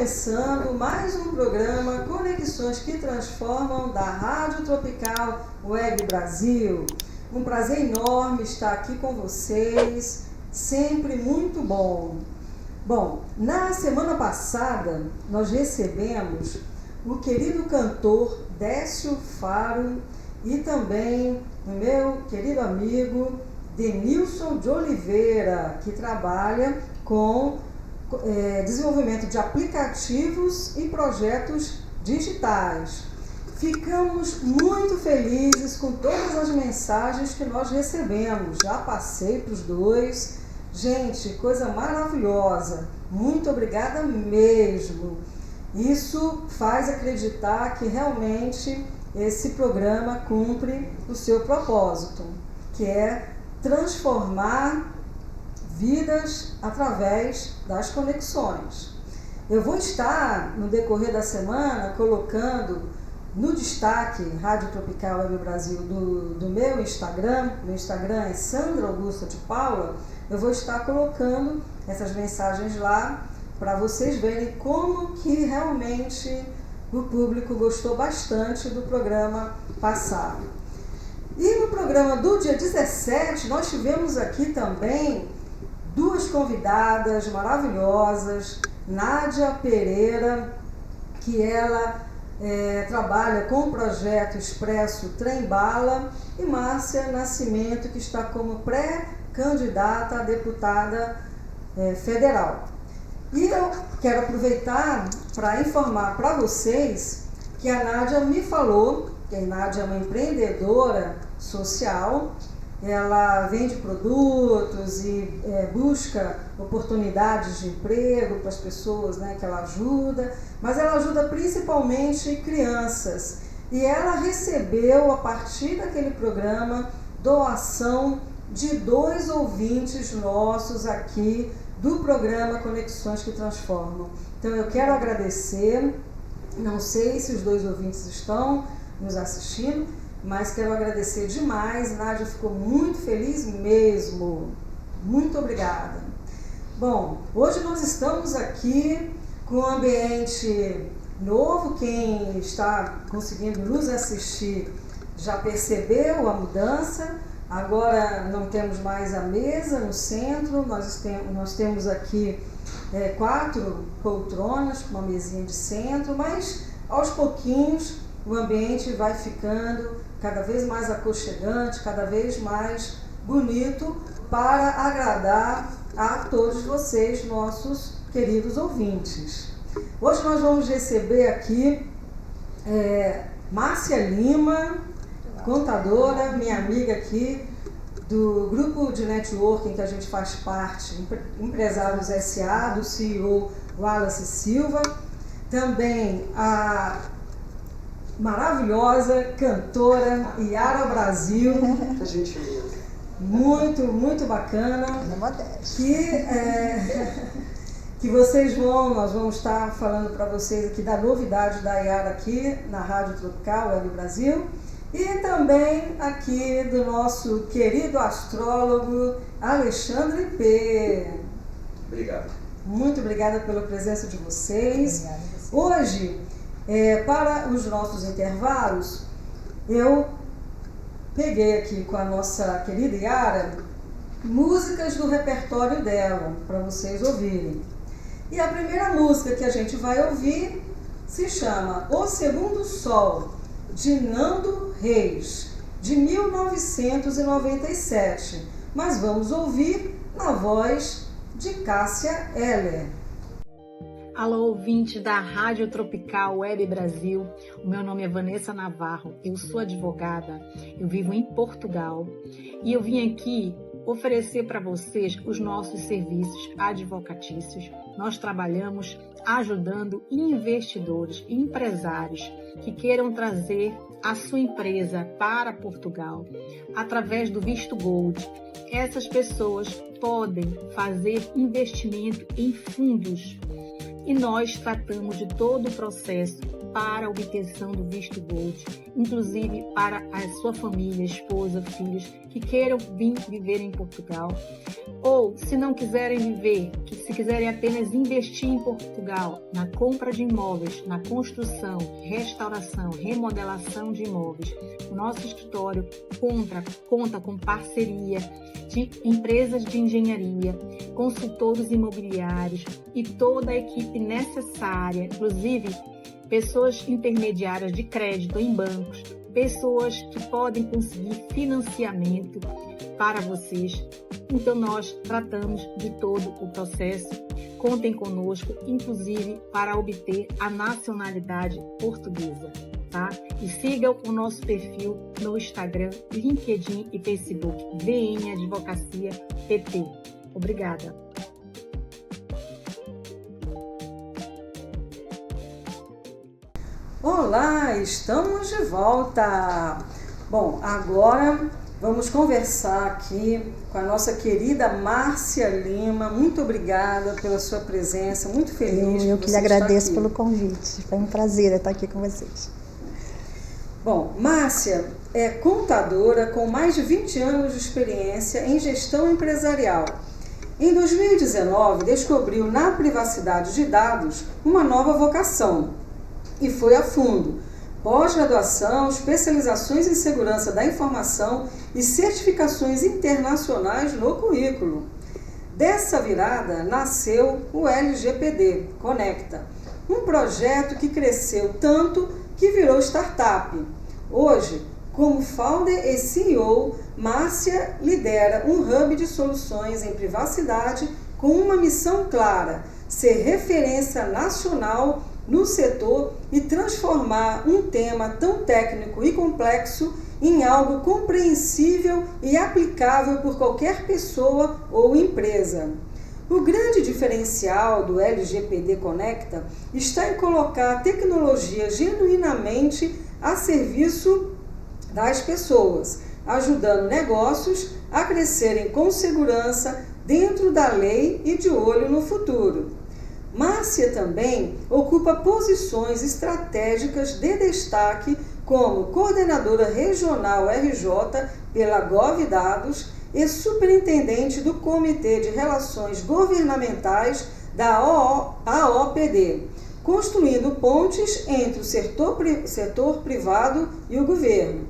começando mais um programa Conexões que Transformam da Rádio Tropical Web Brasil. Um prazer enorme estar aqui com vocês, sempre muito bom. Bom, na semana passada nós recebemos o querido cantor Décio Faro e também o meu querido amigo Denilson de Oliveira, que trabalha com desenvolvimento de aplicativos e projetos digitais. Ficamos muito felizes com todas as mensagens que nós recebemos. Já passei para os dois. Gente, coisa maravilhosa. Muito obrigada mesmo. Isso faz acreditar que realmente esse programa cumpre o seu propósito, que é transformar vidas através das conexões. Eu vou estar, no decorrer da semana, colocando no destaque Rádio Tropical Web Brasil do meu Instagram é Sandra Augusta de Paula. Eu vou estar colocando essas mensagens lá para vocês verem como que realmente o público gostou bastante do programa passado. E no programa do dia 17, nós tivemos aqui também duas convidadas maravilhosas, Nádia Pereira, que ela trabalha com o projeto Expresso Trem Bala, e Márcia Nascimento, que está como pré-candidata a deputada federal. E eu quero aproveitar para informar para vocês que a Nádia me falou, que a Nádia é uma empreendedora social. Ela vende produtos e busca oportunidades de emprego para as pessoas, né, que ela ajuda, mas ela ajuda principalmente crianças. E ela recebeu, a partir daquele programa, doação de 2 ouvintes nossos aqui do programa Conexões que Transformam. Então eu quero agradecer, não sei se os 2 ouvintes estão nos assistindo, mas quero agradecer demais. Nádia ficou muito feliz mesmo. Muito obrigada. Bom, hoje nós estamos aqui com um ambiente novo. Quem está conseguindo nos assistir já percebeu a mudança. Agora não temos mais a mesa no centro. Nós temos aqui 4 poltronas com uma mesinha de centro, mas aos pouquinhos o ambiente vai ficando cada vez mais aconchegante, cada vez mais bonito, para agradar a todos vocês, nossos queridos ouvintes. Hoje nós vamos receber aqui Márcia Lima, contadora, minha amiga aqui do grupo de networking que a gente faz parte, Empresários S.A., do CEO Wallace Silva. Também a maravilhosa cantora Yara Brasil. A gente mesmo. Muito, muito bacana. Que nós vamos estar falando para vocês aqui da novidade da Yara aqui na Rádio Tropical Web Brasil. E também aqui do nosso querido astrólogo Alexandre P. Obrigado. Muito obrigada pela presença de vocês. Obrigada. Hoje, para os nossos intervalos, eu peguei aqui com a nossa querida Yara músicas do repertório dela, para vocês ouvirem. E a primeira música que a gente vai ouvir se chama O Segundo Sol, de Nando Reis, de 1997. Mas vamos ouvir na voz de Cássia Eller. Alô, ouvinte da Rádio Tropical Web Brasil. O meu nome é Vanessa Navarro, eu sou advogada, eu vivo em Portugal e eu vim aqui oferecer para vocês os nossos serviços advocatícios. Nós trabalhamos ajudando investidores e empresários que queiram trazer a sua empresa para Portugal através do visto Gold. Essas pessoas podem fazer investimento em fundos e nós tratamos de todo o processo para a obtenção do visto Gold, inclusive para a sua família, esposa, filhos que queiram vir viver em Portugal, ou se não quiserem viver, que se quiserem apenas investir em Portugal, na compra de imóveis, na construção, restauração, remodelação de imóveis. O nosso escritório conta com parceria de empresas de engenharia, consultores imobiliários e toda a equipe necessária, inclusive pessoas intermediárias de crédito em bancos, pessoas que podem conseguir financiamento para vocês. Então nós tratamos de todo o processo. Contem conosco, inclusive para obter a nacionalidade portuguesa, tá? E sigam o nosso perfil no Instagram, LinkedIn e Facebook, VN Advocacia PT. Obrigada. Olá, estamos de volta. Bom, agora vamos conversar aqui com a nossa querida Márcia Lima. Muito obrigada pela sua presença, muito feliz. Eu que lhe agradeço pelo convite. Foi um prazer estar aqui com vocês. Bom, Márcia é contadora com mais de 20 anos de experiência em gestão empresarial. Em 2019, descobriu na privacidade de dados uma nova vocação e foi a fundo. Pós-graduação, especializações em segurança da informação e certificações internacionais no currículo. Dessa virada nasceu o LGPD Conecta, um projeto que cresceu tanto que virou startup. Hoje, como founder e CEO, Márcia lidera um hub de soluções em privacidade com uma missão clara: ser referência nacional no setor e transformar um tema tão técnico e complexo em algo compreensível e aplicável por qualquer pessoa ou empresa. O grande diferencial do LGPD Conecta está em colocar a tecnologia genuinamente a serviço das pessoas, ajudando negócios a crescerem com segurança dentro da lei e de olho no futuro. Márcia também ocupa posições estratégicas de destaque como coordenadora regional RJ pela GovDados e superintendente do Comitê de Relações Governamentais da AOPD, construindo pontes entre o setor privado e o governo.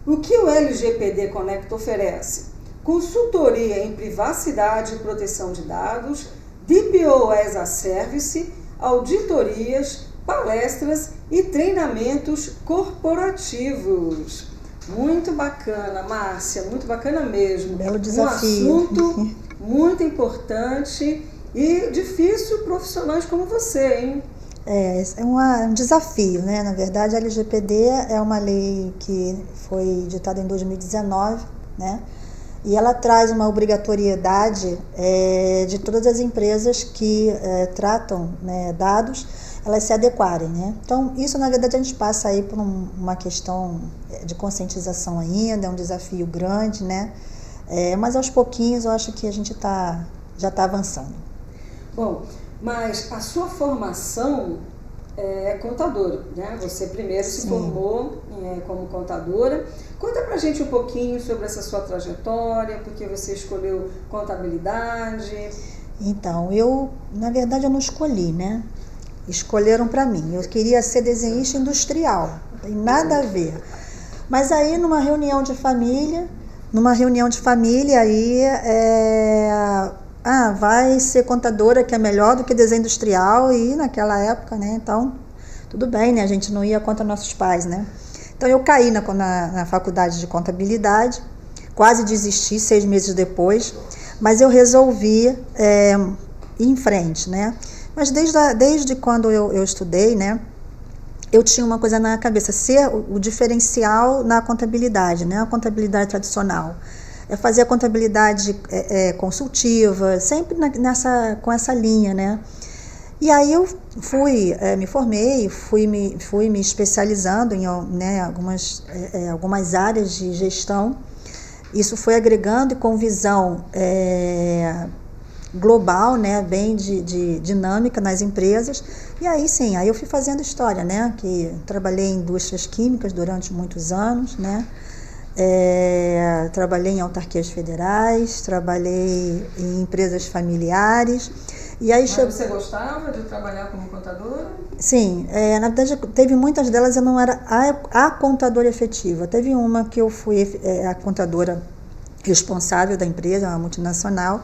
O que o LGPD Conecta oferece? Consultoria em privacidade e proteção de dados, DPO as a Service, auditorias, palestras e treinamentos corporativos. Muito bacana, Márcia, muito bacana mesmo. Belo desafio. Um assunto muito importante e difícil profissionais como você, hein? É um desafio, né? Na verdade, a LGPD é uma lei que foi editada em 2019, né? E ela traz uma obrigatoriedade de todas as empresas que tratam, né, dados, elas se adequarem, né? Então, isso, na verdade, a gente passa aí por uma questão de conscientização ainda, é um desafio grande, né? Mas aos pouquinhos eu acho que a gente já está avançando. Bom, mas a sua formação é contadora, né? Você primeiro se formou como contadora. Conta pra gente um pouquinho sobre essa sua trajetória, porque você escolheu contabilidade. Então, na verdade, eu não escolhi, né? Escolheram para mim. Eu queria ser desenhista industrial, não tem nada a ver. Mas aí, numa reunião de família, aí vai ser contadora, que é melhor do que desenho industrial, e naquela época, né? Então, tudo bem, né? A gente não ia contra nossos pais, né? Então, eu caí na faculdade de contabilidade, quase desisti 6 meses depois, mas eu resolvi ir em frente, né? Mas desde quando eu estudei, né, eu tinha uma coisa na cabeça: ser o diferencial na contabilidade, né? A contabilidade tradicional. Fazer a contabilidade consultiva, sempre com essa linha, né? E aí eu me formei, fui me especializando em, né, algumas áreas de gestão. Isso foi agregando e com visão global, né, bem de dinâmica nas empresas. E aí sim, aí eu fui fazendo história, né, que trabalhei em indústrias químicas durante muitos anos, né, trabalhei em autarquias federais, trabalhei em empresas familiares. E aí Mas você gostava de trabalhar como contadora? Sim, na verdade teve muitas delas eu não era a contadora efetiva. Teve uma que eu fui a contadora responsável da empresa, uma multinacional,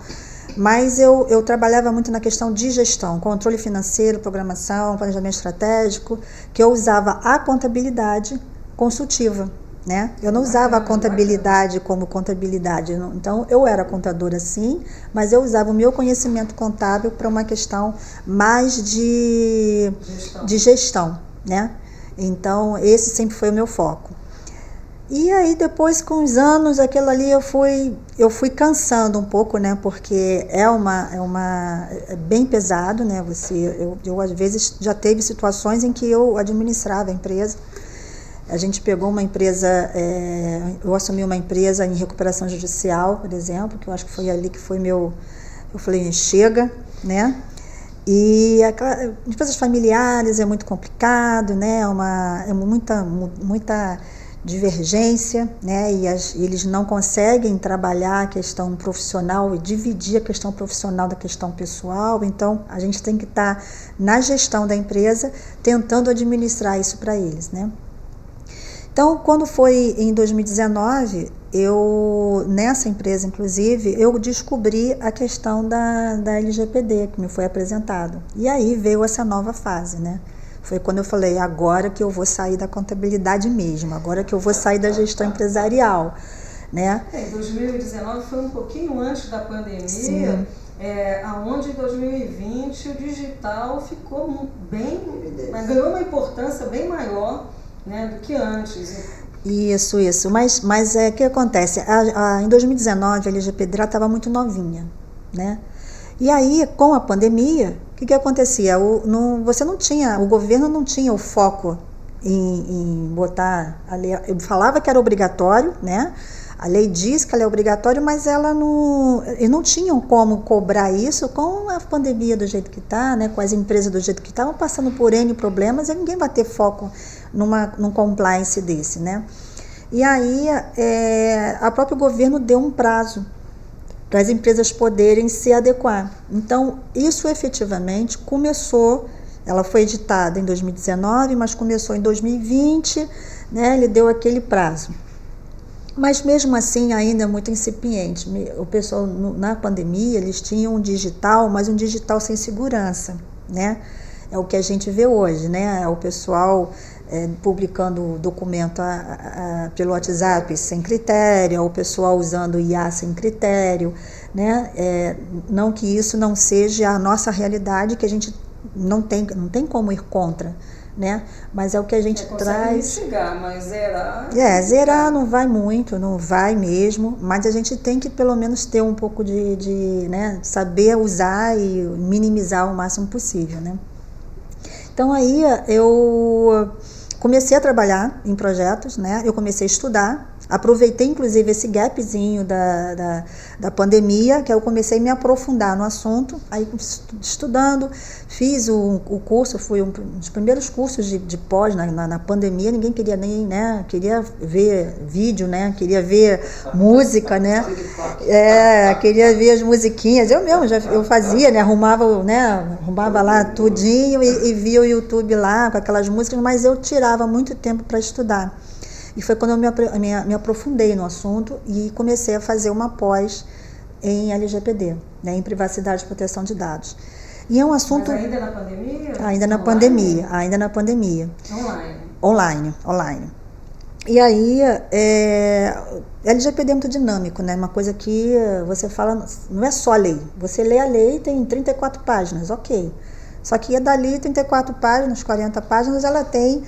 mas eu trabalhava muito na questão de gestão, controle financeiro, programação, planejamento estratégico, que eu usava a contabilidade consultiva, né? Eu não usava a contabilidade como contabilidade, então eu era contadora sim, mas eu usava o meu conhecimento contábil para uma questão mais de gestão, né? Então esse sempre foi o meu foco. E aí depois com os anos aquilo ali eu fui cansando um pouco, né? Porque é bem pesado, né? Eu às vezes já teve situações em que eu administrava a empresa. A gente pegou uma empresa, eu assumi uma empresa em recuperação judicial, por exemplo, que eu acho que foi ali que foi eu falei, chega, né? E empresas familiares é muito complicado, né? É muita divergência, né? E eles não conseguem trabalhar a questão profissional e dividir a questão profissional da questão pessoal. Então, a gente tem que estar na gestão da empresa tentando administrar isso para eles, né? Então, quando foi em 2019, nessa empresa, inclusive, eu descobri a questão da LGPD, que me foi apresentado. E aí veio essa nova fase, né? Foi quando eu falei, agora que eu vou sair da contabilidade mesmo, agora que eu vou sair da gestão empresarial, né? Em 2019 foi um pouquinho antes da pandemia. Sim. Onde em 2020 o digital ficou ganhou uma importância bem maior, né, do que antes. Isso. Mas o que acontece? Em 2019 a LGPD estava muito novinha, né? E aí, com a pandemia, o que acontecia? O governo não tinha o foco em botar a lei. Eu falava que era obrigatório, né? A lei diz que ela é obrigatória, mas eles não tinham como cobrar isso com a pandemia do jeito que está, né? Com as empresas do jeito que estavam passando por N problemas, e ninguém vai ter foco num compliance desse, né? E aí, a próprio governo deu um prazo para as empresas poderem se adequar. Então, isso efetivamente começou, ela foi editada em 2019, mas começou em 2020, né? Ele deu aquele prazo. Mas mesmo assim ainda é muito incipiente. O pessoal na pandemia eles tinham um digital, mas um digital sem segurança, né? É o que a gente vê hoje, né? O pessoal publicando documento pelo WhatsApp sem critério, o pessoal usando IA sem critério, né? Não que isso não seja a nossa realidade, que a gente não tem como ir contra, né? Mas é o que a gente traz. Mitigar, mas zerar. Zerar não vai muito, não vai mesmo, mas a gente tem que pelo menos ter um pouco né, saber usar e minimizar o máximo possível, né? Então aí eu comecei a trabalhar em projetos, né? Eu comecei a estudar, aproveitei inclusive esse gapzinho da pandemia, que eu comecei a me aprofundar no assunto, aí estudando, fiz o curso, fui um dos primeiros cursos de pós na pandemia, ninguém queria nem, né, queria ver vídeo, né, queria ver música, né, queria ver as musiquinhas, eu mesmo eu fazia, né, arrumava lá tudinho e via o YouTube lá com aquelas músicas, mas eu tirava muito tempo para estudar. E foi quando eu me aprofundei no assunto e comecei a fazer uma pós em LGPD, né, em privacidade e proteção de dados. E é um assunto... Mas ainda na pandemia? Ainda na pandemia. Online. E aí, LGPD é muito dinâmico, né? Uma coisa que você fala, não é só lei. Você lê a lei, tem 34 páginas, ok. Só que dali, 34 páginas, 40 páginas, ela tem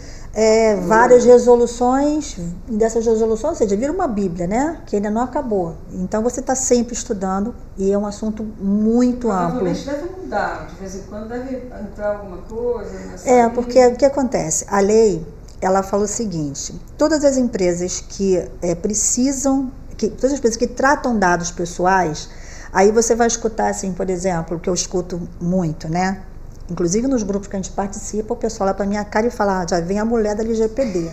várias resoluções, e dessas resoluções, ou seja, vira uma bíblia, né? Que ainda não acabou. Então, você está sempre estudando e é um assunto muito amplo. Provavelmente deve mudar, de vez em quando deve entrar alguma coisa. Porque o que acontece? A lei, ela fala o seguinte, todas as empresas que todas as empresas que tratam dados pessoais, Aí você vai escutar, assim, por exemplo, o que eu escuto muito, né? Inclusive nos grupos que a gente participa, o pessoal olha pra minha cara e fala, já vem a mulher da LGPD.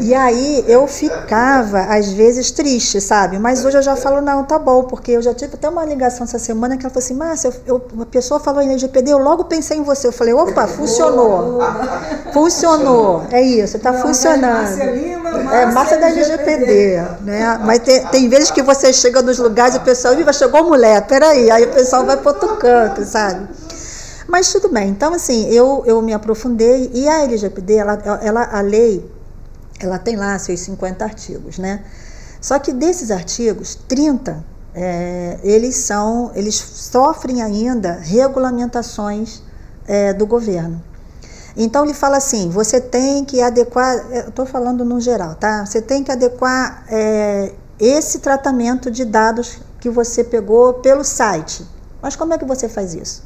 E aí eu ficava, às vezes, triste, sabe? Mas hoje eu já falo, não, tá bom, porque eu já tive até uma ligação essa semana que ela falou assim, Márcia, uma pessoa falou em LGPD, eu logo pensei em você. Eu falei, opa, funcionou. Funcionou, é isso, tá funcionando. Márcia da LGPD, né? Mas tem vezes que você chega nos lugares e o pessoal, chegou mulher, peraí, aí o pessoal vai pro outro canto, sabe? Mas tudo bem, então assim, eu me aprofundei e a LGPD, a lei, ela tem lá seus 50 artigos, né? Só que desses artigos, 30, eles sofrem ainda regulamentações do governo. Então ele fala assim, você tem que adequar, eu estou falando no geral, tá? Você tem que adequar esse tratamento de dados que você pegou pelo site. Mas como é que você faz isso?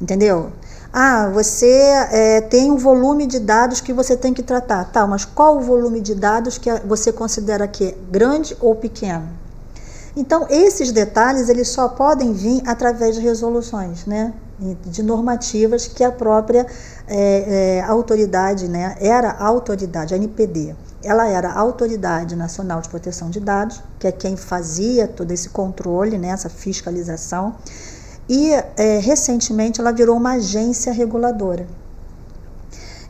Entendeu? Você tem um volume de dados que você tem que tratar. Tá, mas qual o volume de dados que você considera que é grande ou pequeno? Então, esses detalhes, eles só podem vir através de resoluções, né? De normativas que a própria autoridade, né? Era a autoridade, a ANPD. Ela era a Autoridade Nacional de Proteção de Dados, que é quem fazia todo esse controle, né? Essa fiscalização. E, recentemente, ela virou uma agência reguladora.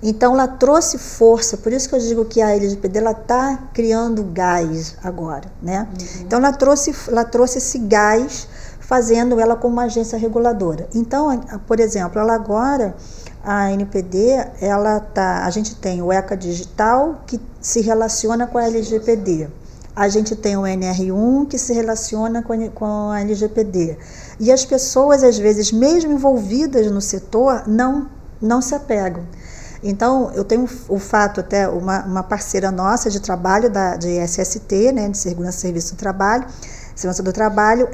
Então, ela trouxe força, por isso que eu digo que a LGPD está criando gás agora, né? Então, ela trouxe esse gás, fazendo ela como uma agência reguladora. Então, por exemplo, ela agora, a NPD, a gente tem o ECA Digital, que se relaciona com a LGPD. A gente tem o NR1 que se relaciona com a LGPD. E as pessoas, às vezes, mesmo envolvidas no setor, não se apegam. Então, eu tenho o fato, até uma parceira nossa de trabalho, de SST, né, de Segurança Serviço do Trabalho, Segurança do Trabalho,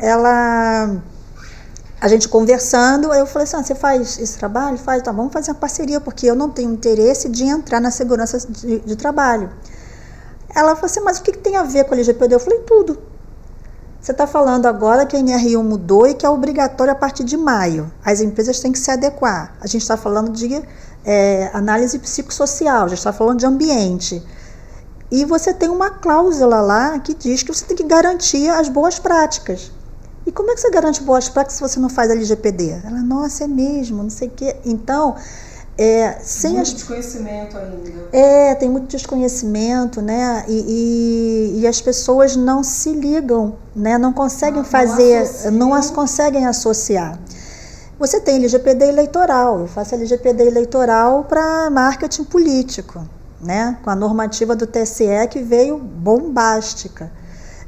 a gente conversando, aí eu falei assim, você faz esse trabalho? Faz, tá, vamos fazer uma parceria, porque eu não tenho interesse de entrar na segurança de trabalho. Ela falou assim, mas o que tem a ver com a LGPD? Eu falei, tudo. Você está falando agora que a NR1 mudou e que é obrigatório a partir de maio. As empresas têm que se adequar. A gente está falando de análise psicossocial, já está falando de ambiente. E você tem uma cláusula lá que diz que você tem que garantir as boas práticas. E como é que você garante boas práticas se você não faz a LGPD? Ela, nossa, é mesmo, não sei o quê. Então... desconhecimento ainda. Tem muito desconhecimento, né? E as pessoas não se ligam, né? Não conseguem não as conseguem associar. Você tem LGPD eleitoral, eu faço LGPD eleitoral para marketing político, né? Com a normativa do TSE que veio bombástica.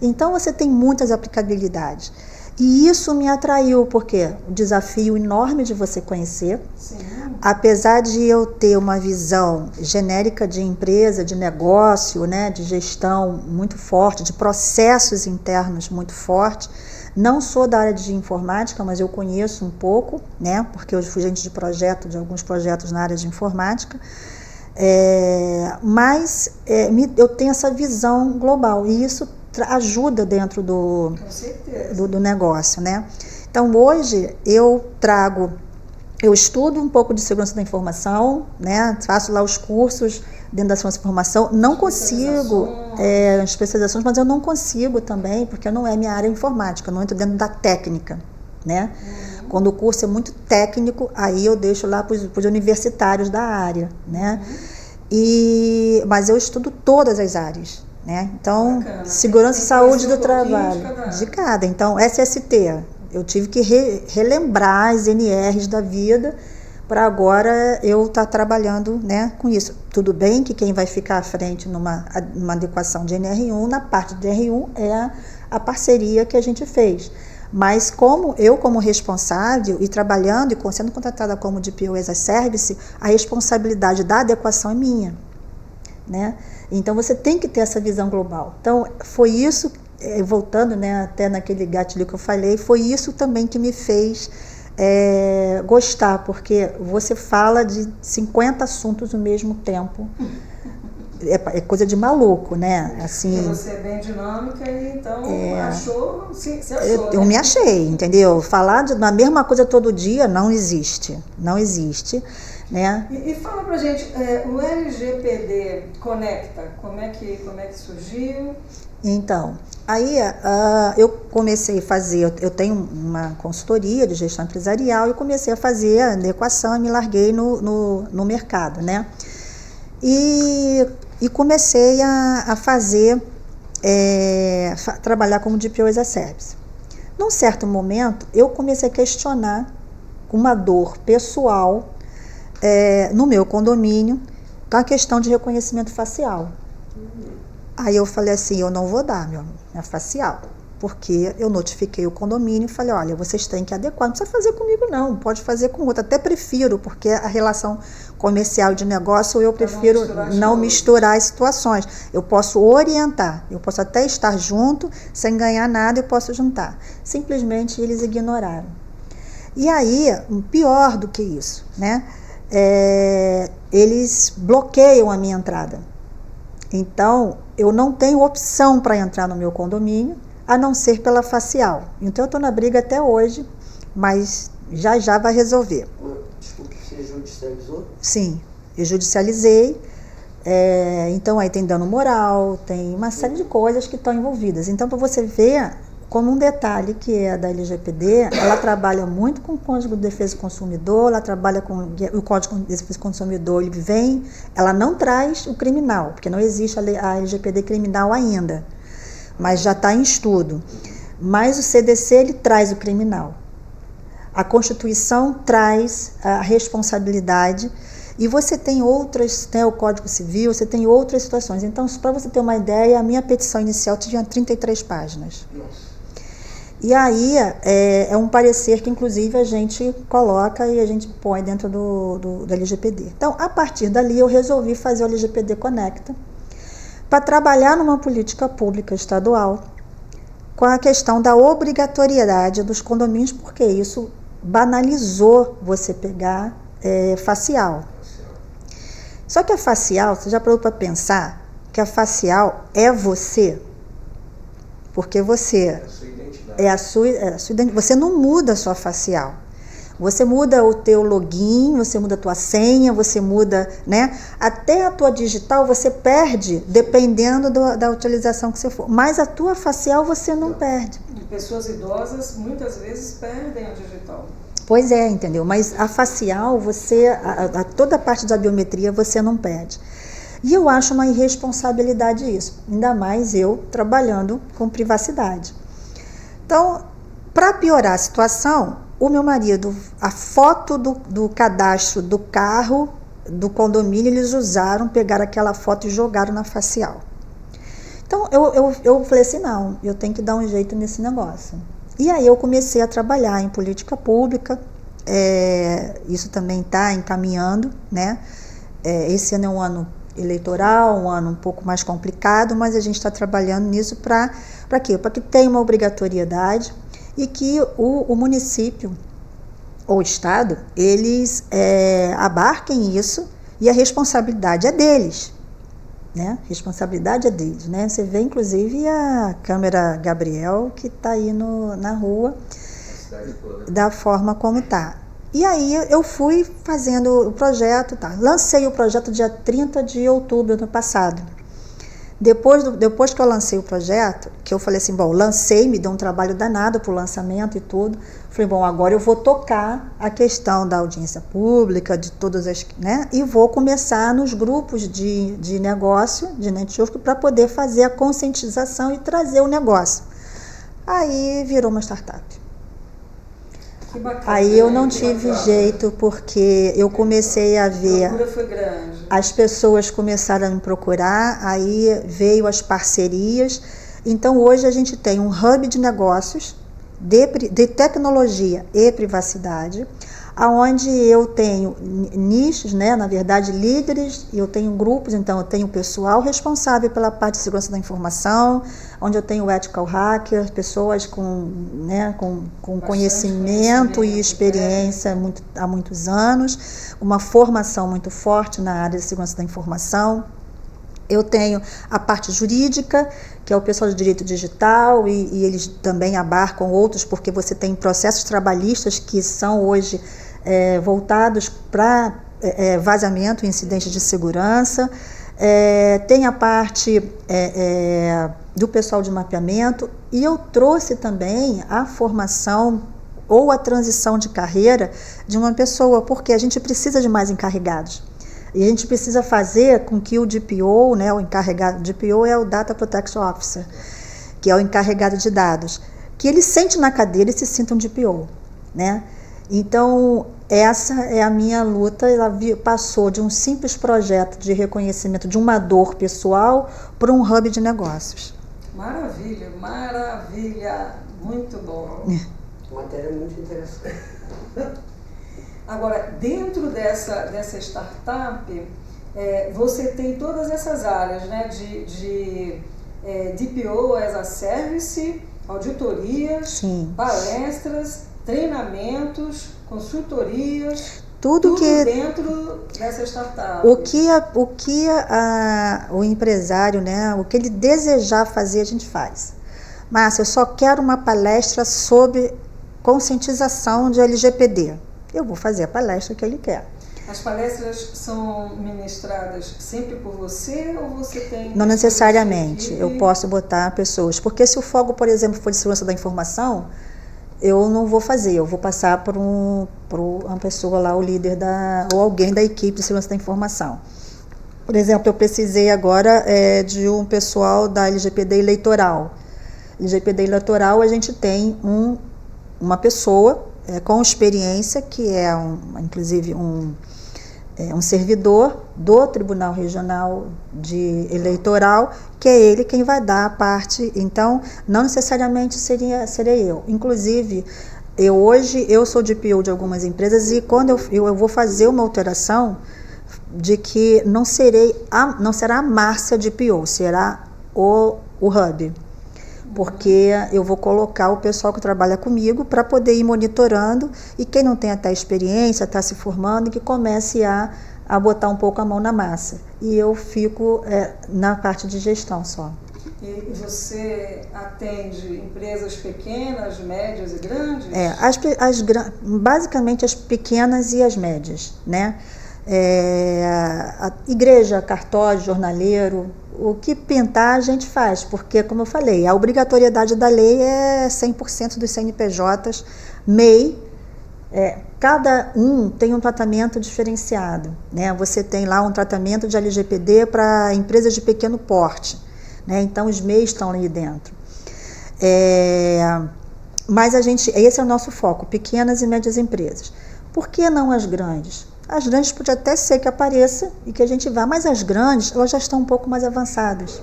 Então você tem muitas aplicabilidades. E isso me atraiu, porque o desafio enorme de você conhecer, sim, apesar de eu ter uma visão genérica de empresa, de negócio, né, de gestão muito forte, de processos internos muito forte, não sou da área de informática, mas eu conheço um pouco, né, porque eu fui gente de alguns projetos na área de informática, mas eu tenho essa visão global, e isso ajuda dentro do negócio, né? Então, hoje, eu estudo um pouco de segurança da informação, né? Faço lá os cursos dentro da segurança da informação, não consigo, especializações, mas eu não consigo também, porque não é minha área informática, eu não entro dentro da técnica, né? Quando o curso é muito técnico, aí eu deixo lá para os universitários da área, né? Mas eu estudo todas as áreas, né? Então, bacana. Segurança e saúde do trabalho, de cada. Então, SST, eu tive que relembrar as NRs da vida para agora eu estar trabalhando, né, com isso. Tudo bem que quem vai ficar à frente numa adequação de NR1, na parte de R1, é a parceria que a gente fez. Mas como responsável e trabalhando e sendo contratada como DPO as a Service, a responsabilidade da adequação é minha, né? Então, você tem que ter essa visão global. Então, foi isso, voltando, né, até naquele gatilho que eu falei, foi isso também que me fez gostar, porque você fala de 50 assuntos ao mesmo tempo, é coisa de maluco, né? Assim, porque você é bem dinâmica e então achou, sim, você achou, eu né? me achei, entendeu? Falar da mesma coisa todo dia não existe, né? E fala pra gente, o LGPD Conecta, como é que surgiu? Então, aí eu comecei a fazer, eu tenho uma consultoria de gestão empresarial e comecei a fazer a adequação e me larguei no mercado, né? E comecei a fazer, trabalhar como DPO as a Service. Num certo momento, eu comecei a questionar uma dor pessoal no meu condomínio com a questão de reconhecimento facial. Aí eu falei assim, eu não vou dar minha facial, porque eu notifiquei o condomínio e falei, olha, vocês têm que adequar, não precisa fazer comigo não, pode fazer com outro, até prefiro, porque a relação comercial de negócio eu prefiro não misturar as situações. Eu posso orientar, eu posso até estar junto, sem ganhar nada, eu posso juntar. Simplesmente eles ignoraram. E aí, pior do que isso, né? Eles bloqueiam a minha entrada. Então, eu não tenho opção para entrar no meu condomínio, a não ser pela facial. Então, eu estou na briga até hoje, mas já vai resolver. Desculpe, você judicializou? Sim, eu judicializei. Então, aí tem dano moral, tem uma série de coisas que estão envolvidas. Então, para você ver, como um detalhe que é da LGPD, ela trabalha muito com o Código de Defesa do Consumidor, ela trabalha com o Código de Defesa do Consumidor, ela não traz o criminal, porque não existe a LGPD criminal ainda, mas já está em estudo. Mas o CDC, ele traz o criminal. A Constituição traz a responsabilidade e você tem outras, tem o Código Civil, você tem outras situações. Então, para você ter uma ideia, a minha petição inicial tinha 33 páginas. Nossa. E aí é um parecer que, inclusive, a gente coloca e a gente põe dentro do LGPD. Então, a partir dali, eu resolvi fazer o LGPD Conecta para trabalhar numa política pública estadual com a questão da obrigatoriedade dos condomínios, porque isso banalizou você pegar facial. Só que a facial, você já parou para pensar que a facial é você? Porque você é a sua identidade. Você não muda a sua facial. Você muda o teu login, você muda a tua senha, você muda, né? Até a tua digital você perde, dependendo da utilização que você for. Mas a tua facial você não perde. E pessoas idosas muitas vezes perdem a digital. Pois é, entendeu? Mas a facial, toda a parte da biometria você não perde. E eu acho uma irresponsabilidade isso, ainda mais eu trabalhando com privacidade. Então, para piorar a situação, o meu marido, a foto do cadastro do carro, do condomínio, eles pegaram aquela foto e jogaram na facial. Então, eu falei assim, não, eu tenho que dar um jeito nesse negócio. E aí eu comecei a trabalhar em política pública, isso também está encaminhando, né? Esse ano é um ano eleitoral, um ano um pouco mais complicado, mas a gente está trabalhando nisso para quê? Para que tenha uma obrigatoriedade e que o município ou o estado, eles abarquem isso e a responsabilidade é deles, né? Responsabilidade é deles, né? Você vê inclusive a câmera Gabriel que está aí na rua, da forma como está. E aí eu fui fazendo o projeto, lancei o projeto dia 30 de outubro do ano passado. Depois que eu lancei o projeto, que eu falei assim, lancei, me deu um trabalho danado para o lançamento e tudo. Falei, agora eu vou tocar a questão da audiência pública, de todas as, né? E vou começar nos grupos de negócio, de network, para poder fazer a conscientização e trazer o negócio. Aí virou uma startup. Que bacana, aí eu não tive jeito, porque eu comecei a ver, a procura foi grande. As pessoas começaram a me procurar, aí veio as parcerias. Então hoje a gente tem um hub de negócios, de tecnologia e privacidade, onde eu tenho nichos, né, na verdade líderes, e eu tenho grupos, então eu tenho pessoal responsável pela parte de segurança da informação, onde eu tenho ethical hackers, pessoas com conhecimento e experiência há muitos anos, uma formação muito forte na área de segurança da informação. Eu tenho a parte jurídica, que é o pessoal de direito digital, e eles também abarcam outros, porque você tem processos trabalhistas que são hoje voltados para vazamento e incidentes de segurança. Tem a parte do pessoal de mapeamento, e eu trouxe também a formação ou a transição de carreira de uma pessoa, porque a gente precisa de mais encarregados. E a gente precisa fazer com que o DPO, né, o encarregado, DPO é o Data Protection Officer, que é o encarregado de dados, que ele sente na cadeira e se sinta um DPO, né? Então, essa é a minha luta. Ela passou de um simples projeto de reconhecimento de uma dor pessoal para um hub de negócios. Maravilha, maravilha, muito bom. Matéria muito interessante. Agora, dentro dessa startup, você tem todas essas áreas, né, de DPO as a Service, auditorias, Sim. Palestras, treinamentos, consultorias, tudo que dentro dessa startup. O que o empresário, né, o que ele desejar fazer, a gente faz. Márcia, eu só quero uma palestra sobre conscientização de LGPD. Eu vou fazer a palestra que ele quer. As palestras são ministradas sempre por você ou você tem... Não necessariamente. Eu posso botar pessoas. Porque se o foco, por exemplo, for de segurança da informação, eu não vou fazer. Eu vou passar por uma pessoa lá, o líder ou alguém da equipe de segurança da informação. Por exemplo, eu precisei agora de um pessoal da LGPD eleitoral. LGPD eleitoral, a gente tem uma pessoa com experiência, que é inclusive um servidor do Tribunal Regional Eleitoral, que é ele quem vai dar a parte. Então, não necessariamente seria eu. Inclusive, hoje eu sou DPO de algumas empresas, e quando eu vou fazer uma alteração de que não será a Márcia DPO, será o Hub. Porque eu vou colocar o pessoal que trabalha comigo para poder ir monitorando, e quem não tem até experiência, está se formando, que comece a botar um pouco a mão na massa. E eu fico na parte de gestão só. E você atende empresas pequenas, médias e grandes? Basicamente as pequenas e as médias, né? A igreja, cartório, jornaleiro, o que pintar a gente faz, porque, como eu falei, a obrigatoriedade da lei é 100% dos CNPJs, MEI, cada um tem um tratamento diferenciado, né? Você tem lá um tratamento de LGPD para empresas de pequeno porte, né? Então os MEIs estão ali dentro. Mas esse é o nosso foco, pequenas e médias empresas. Por que não as grandes? As grandes pode até ser que apareça e que a gente vá, mas as grandes, elas já estão um pouco mais avançadas,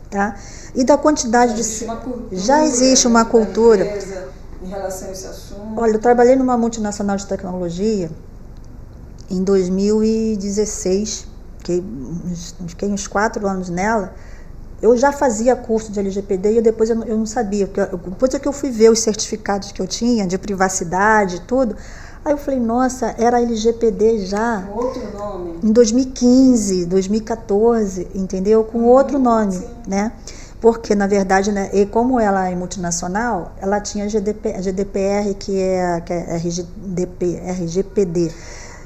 tá? E da quantidade já existe uma cultura em relação a esse assunto. Olha, eu trabalhei numa multinacional de tecnologia em 2016, fiquei uns 4 anos nela. Eu já fazia curso de LGPD e depois eu não sabia, porque depois é que eu fui ver os certificados que eu tinha de privacidade e tudo. Aí eu falei, nossa, era LGPD já. Outro nome. Em 2015, 2014, entendeu? Com outro nome, sim, né? Porque, na verdade, né, e como ela é multinacional, ela tinha a GDPR, que é RGPD,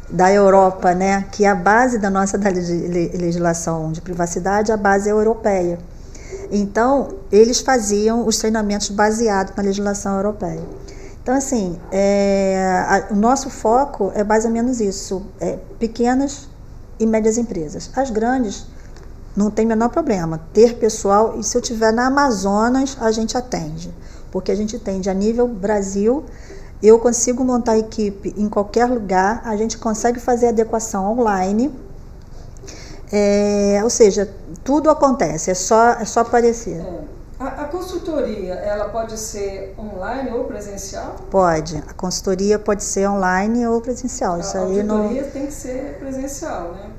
da Europa, né? Que é a base da nossa legislação de privacidade, a base é europeia. Então, eles faziam os treinamentos baseados na legislação europeia. Então, assim, o nosso foco é mais ou menos isso, pequenas e médias empresas. As grandes não tem o menor problema, ter pessoal, e se eu estiver na Amazonas, a gente atende, porque a gente atende a nível Brasil, eu consigo montar a equipe em qualquer lugar, a gente consegue fazer adequação online, ou seja, tudo acontece, é só aparecer. A consultoria, ela pode ser online ou presencial? Pode. A consultoria pode ser online ou presencial. A auditoria tem que ser presencial, né?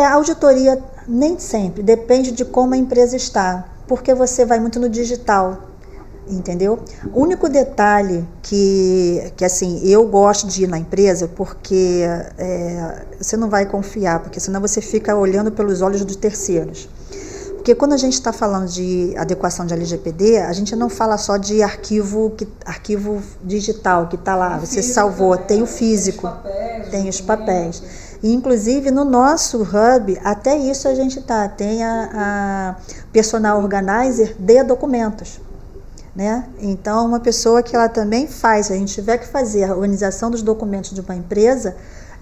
A auditoria nem sempre. Depende de como a empresa está. Porque você vai muito no digital, entendeu? O único detalhe que assim, eu gosto de ir na empresa, porque você não vai confiar, porque senão você fica olhando pelos olhos dos terceiros. Porque quando a gente está falando de adequação de LGPD, a gente não fala só de arquivo digital que está lá, você salvou, tem o físico, tem os papéis. E, inclusive, no nosso hub, até isso a gente tem a Personal Organizer de documentos. Né? Então, uma pessoa que ela também faz, se a gente tiver que fazer a organização dos documentos de uma empresa,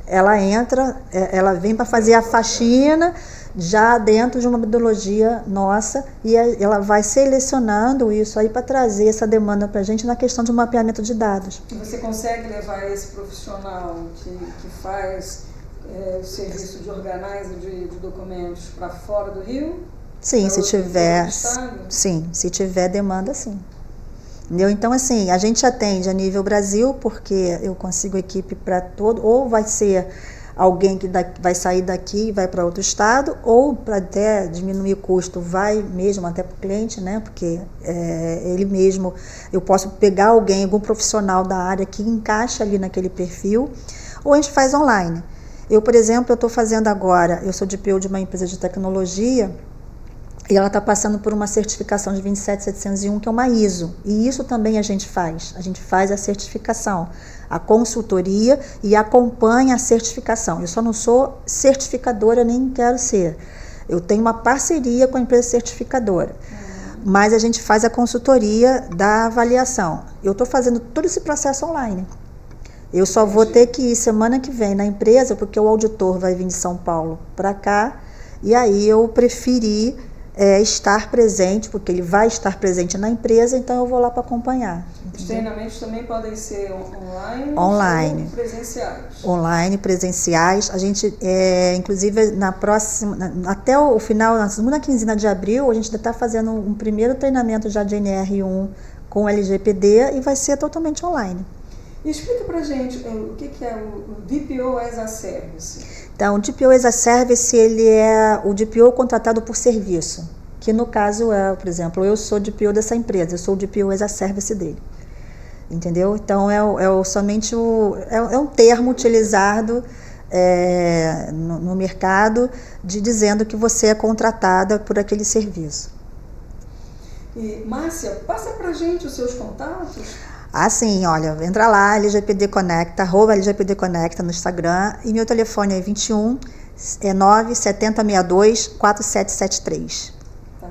ela entra, ela vem para fazer a faxina já dentro de uma metodologia nossa e ela vai selecionando isso aí para trazer essa demanda para a gente na questão de mapeamento de dados. E você consegue levar esse profissional que faz o serviço de organizer de documentos para fora do Rio? Sim, se tiver demanda, sim. Entendeu? Então, assim, a gente atende a nível Brasil, porque eu consigo equipe para todo, ou vai ser alguém que vai sair daqui e vai para outro estado, ou para até diminuir o custo, vai mesmo até para o cliente, né? Porque ele mesmo, eu posso pegar algum profissional da área que encaixa ali naquele perfil, ou a gente faz online. Eu, por exemplo, eu estou fazendo agora, eu sou DPO de uma empresa de tecnologia, e ela está passando por uma certificação de 27701, que é uma ISO. E isso também a gente faz. A gente faz a certificação, a consultoria e acompanha a certificação. Eu só não sou certificadora, nem quero ser. Eu tenho uma parceria com a empresa certificadora. Mas a gente faz a consultoria da avaliação. Eu estou fazendo todo esse processo online. Eu só vou ter que ir semana que vem na empresa, porque o auditor vai vir de São Paulo para cá. E aí eu preferi estar presente, porque ele vai estar presente na empresa, então eu vou lá para acompanhar. Entendeu? Os treinamentos também podem ser online ou presenciais? Online, presenciais. A gente, inclusive, na próxima, até o final, na segunda quinzena de abril, a gente ainda está fazendo um primeiro treinamento já de NR1 com LGPD e vai ser totalmente online. E explica pra gente o que é o DPO as a Service. Então, o DPO as a Service, ele é o DPO contratado por serviço, que no caso por exemplo, eu sou DPO dessa empresa, eu sou o DPO as a Service dele. Entendeu? Então, somente um termo utilizado no mercado dizendo que você é contratada por aquele serviço. E, Márcia, passa pra gente os seus contatos. Sim, olha, entra lá, LGPD Conecta, @LGPD Conecta no Instagram, e meu telefone é 21 97062 4773. Tá.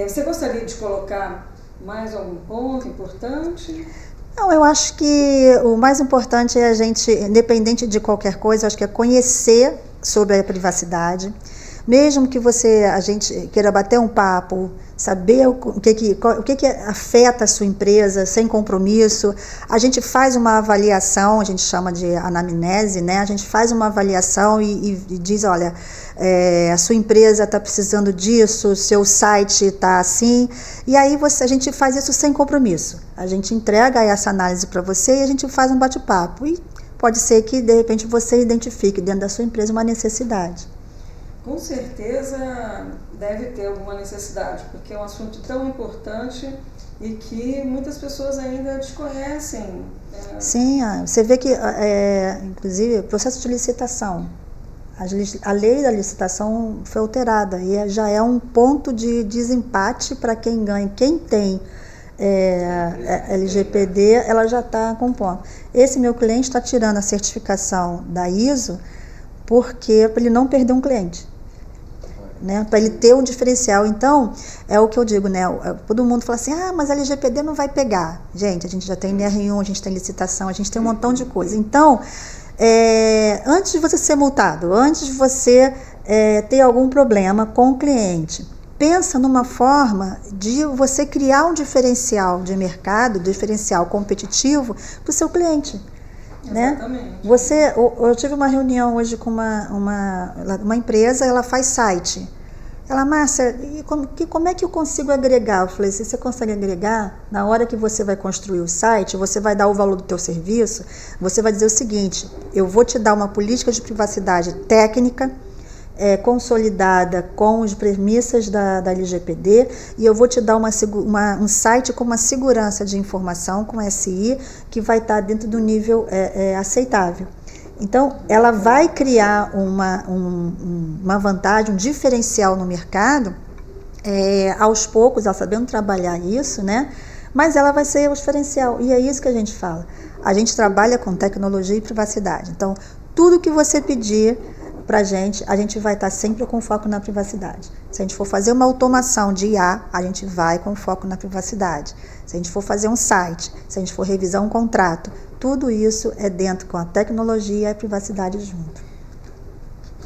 Você gostaria de colocar mais algum ponto importante? Não, eu acho que o mais importante é a gente, independente de qualquer coisa, eu acho que é conhecer sobre a privacidade. Mesmo que a gente queira bater um papo, saber o que afeta a sua empresa sem compromisso, a gente faz uma avaliação, a gente chama de anamnese, né? A gente faz uma avaliação e diz, olha, a sua empresa está precisando disso, o seu site está assim, e aí a gente faz isso sem compromisso. A gente entrega essa análise para você e a gente faz um bate-papo. E pode ser que, de repente, você identifique dentro da sua empresa uma necessidade. Com certeza deve ter alguma necessidade, porque é um assunto tão importante e que muitas pessoas ainda desconhecem. Sim, você vê que, inclusive, o processo de licitação, a lei da licitação foi alterada e já é um ponto de desempate para quem ganha. Quem tem LGPD, ela já está com ponto. Esse meu cliente está tirando a certificação da ISO para ele não perder um cliente. Né, para ele ter um diferencial. Então, é o que eu digo, né? Todo mundo fala assim, mas a LGPD não vai pegar. Gente, a gente já tem NR1, a gente tem licitação, a gente tem um montão de coisa. Então, antes de você ser multado, antes de você ter algum problema com o cliente, pensa numa forma de você criar um diferencial de mercado, diferencial competitivo para o seu cliente. Né? Eu tive uma reunião hoje com uma empresa, ela faz site. Ela, Márcia, como é que eu consigo agregar? Eu falei, se você consegue agregar, na hora que você vai construir o site, você vai dar o valor do teu serviço, você vai dizer o seguinte, eu vou te dar uma política de privacidade técnica, consolidada com as premissas da LGPD, e eu vou te dar um site com uma segurança de informação, com SI, que vai estar dentro do nível aceitável. Então, ela vai criar uma vantagem, um diferencial no mercado, aos poucos, ela sabendo trabalhar isso, né? Mas ela vai ser o diferencial. E é isso que a gente fala. A gente trabalha com tecnologia e privacidade. Então, tudo que você pedir para a gente vai estar sempre com foco na privacidade. Se a gente for fazer uma automação de IA, a gente vai com foco na privacidade. Se a gente for fazer um site, se a gente for revisar um contrato, tudo isso é dentro com a tecnologia e a privacidade junto.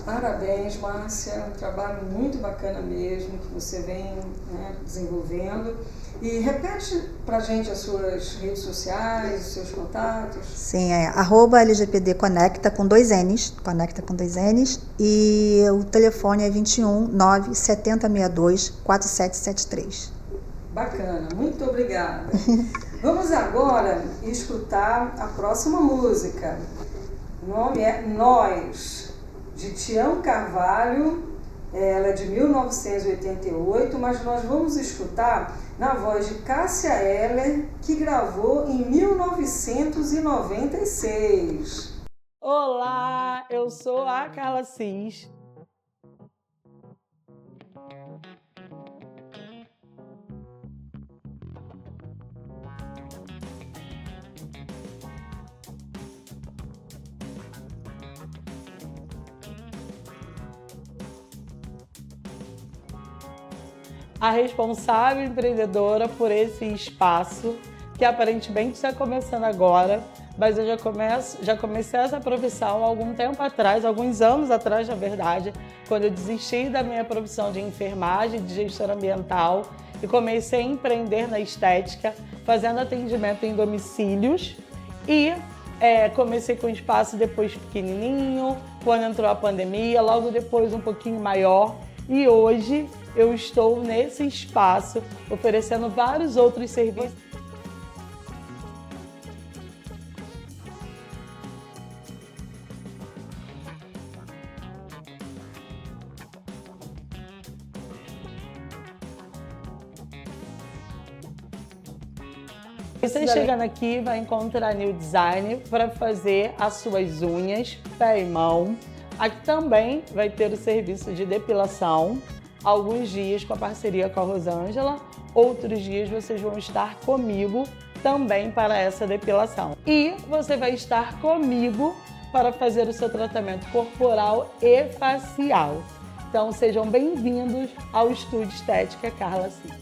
Parabéns, Márcia, um trabalho muito bacana mesmo que você vem, né, desenvolvendo. E repete pra gente as suas redes sociais, os seus contatos. Sim, @LGPD Conecta com 2 N's, Conecta com 2 N's, e o telefone é 21 97062 4773. Bacana, muito obrigada. Vamos agora escutar a próxima música. O nome é Nós, de Tião Carvalho. Ela é de 1988, mas nós vamos escutar na voz de Cássia Eller, que gravou em 1996. Olá, eu sou a Carla Cis. A responsável empreendedora por esse espaço, que aparentemente está começando agora, mas eu já comecei essa profissão há algum tempo atrás, alguns anos atrás, na verdade, quando eu desisti da minha profissão de enfermagem, de gestora ambiental, e comecei a empreender na estética, fazendo atendimento em domicílios, e comecei com um espaço depois pequenininho, quando entrou a pandemia, logo depois um pouquinho maior, e hoje eu estou nesse espaço oferecendo vários outros serviços. Você chegando aqui vai encontrar New Design para fazer as suas unhas, pé e mão. Aqui também vai ter o serviço de depilação. Alguns dias com a parceria com a Rosângela, outros dias vocês vão estar comigo também para essa depilação. E você vai estar comigo para fazer o seu tratamento corporal e facial. Então sejam bem-vindos ao Estúdio Estética Carla Cis.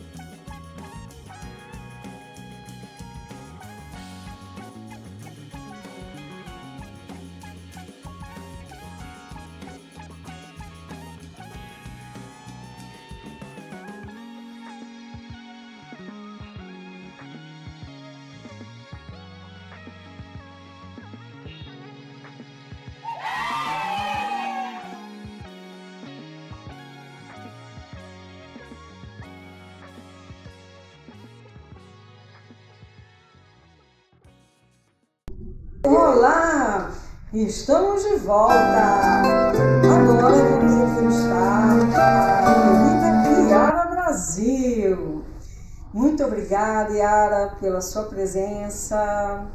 Olá, estamos de volta. Agora vamos entrevistar a querida Yara Brasil. Muito obrigada, Yara, pela sua presença.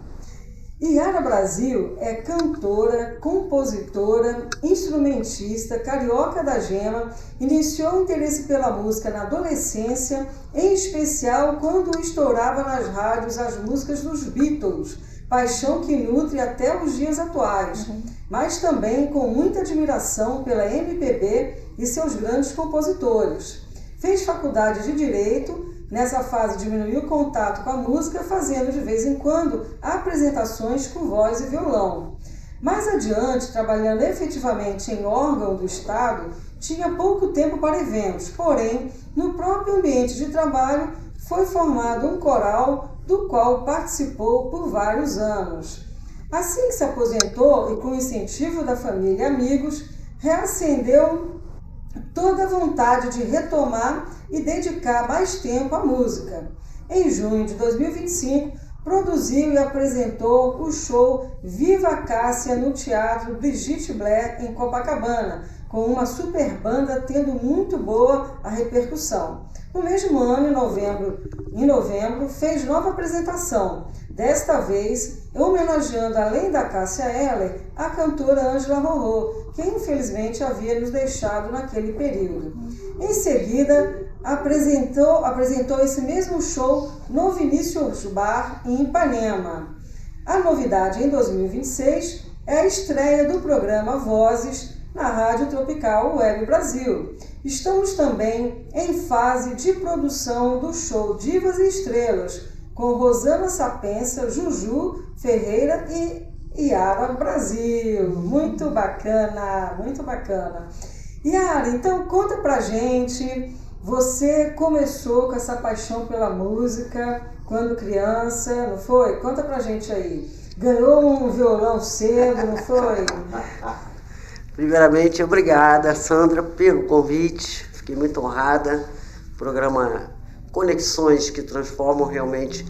Yara Brasil é cantora, compositora, instrumentista, carioca da gema. Iniciou o interesse pela música na adolescência, em especial quando estourava nas rádios as músicas dos Beatles, paixão que nutre até os dias atuais, mas também com muita admiração pela MPB e seus grandes compositores. Fez faculdade de Direito, nessa fase diminuiu o contato com a música, fazendo de vez em quando apresentações com voz e violão. Mais adiante, trabalhando efetivamente em órgão do Estado, tinha pouco tempo para eventos, porém, no próprio ambiente de trabalho, foi formado um coral do qual participou por vários anos. Assim que se aposentou e com o incentivo da família e amigos, reacendeu toda a vontade de retomar e dedicar mais tempo à música. Em junho de 2025, produziu e apresentou o show Viva Cássia no Teatro Brigitte Blair, em Copacabana, com uma super banda tendo muito boa a repercussão. No mesmo ano, em novembro, fez nova apresentação, desta vez homenageando, além da Cássia Eller, a cantora Ângela Rorô, que infelizmente havia nos deixado naquele período. Em seguida, apresentou esse mesmo show no Vinícius Bar, em Ipanema. A novidade em 2026 é a estreia do programa Vozes na Rádio Tropical Web Brasil. Estamos também em fase de produção do show Divas e Estrelas, com Rosana Sapensa, Juju Ferreira e Yara Brasil. Muito bacana, muito bacana. Yara, então conta pra gente, você começou com essa paixão pela música quando criança, não foi? Conta pra gente aí. Ganhou um violão cedo, não foi? Primeiramente, obrigada, Sandra, pelo convite. Fiquei muito honrada. O programa Conexões que Transformam realmente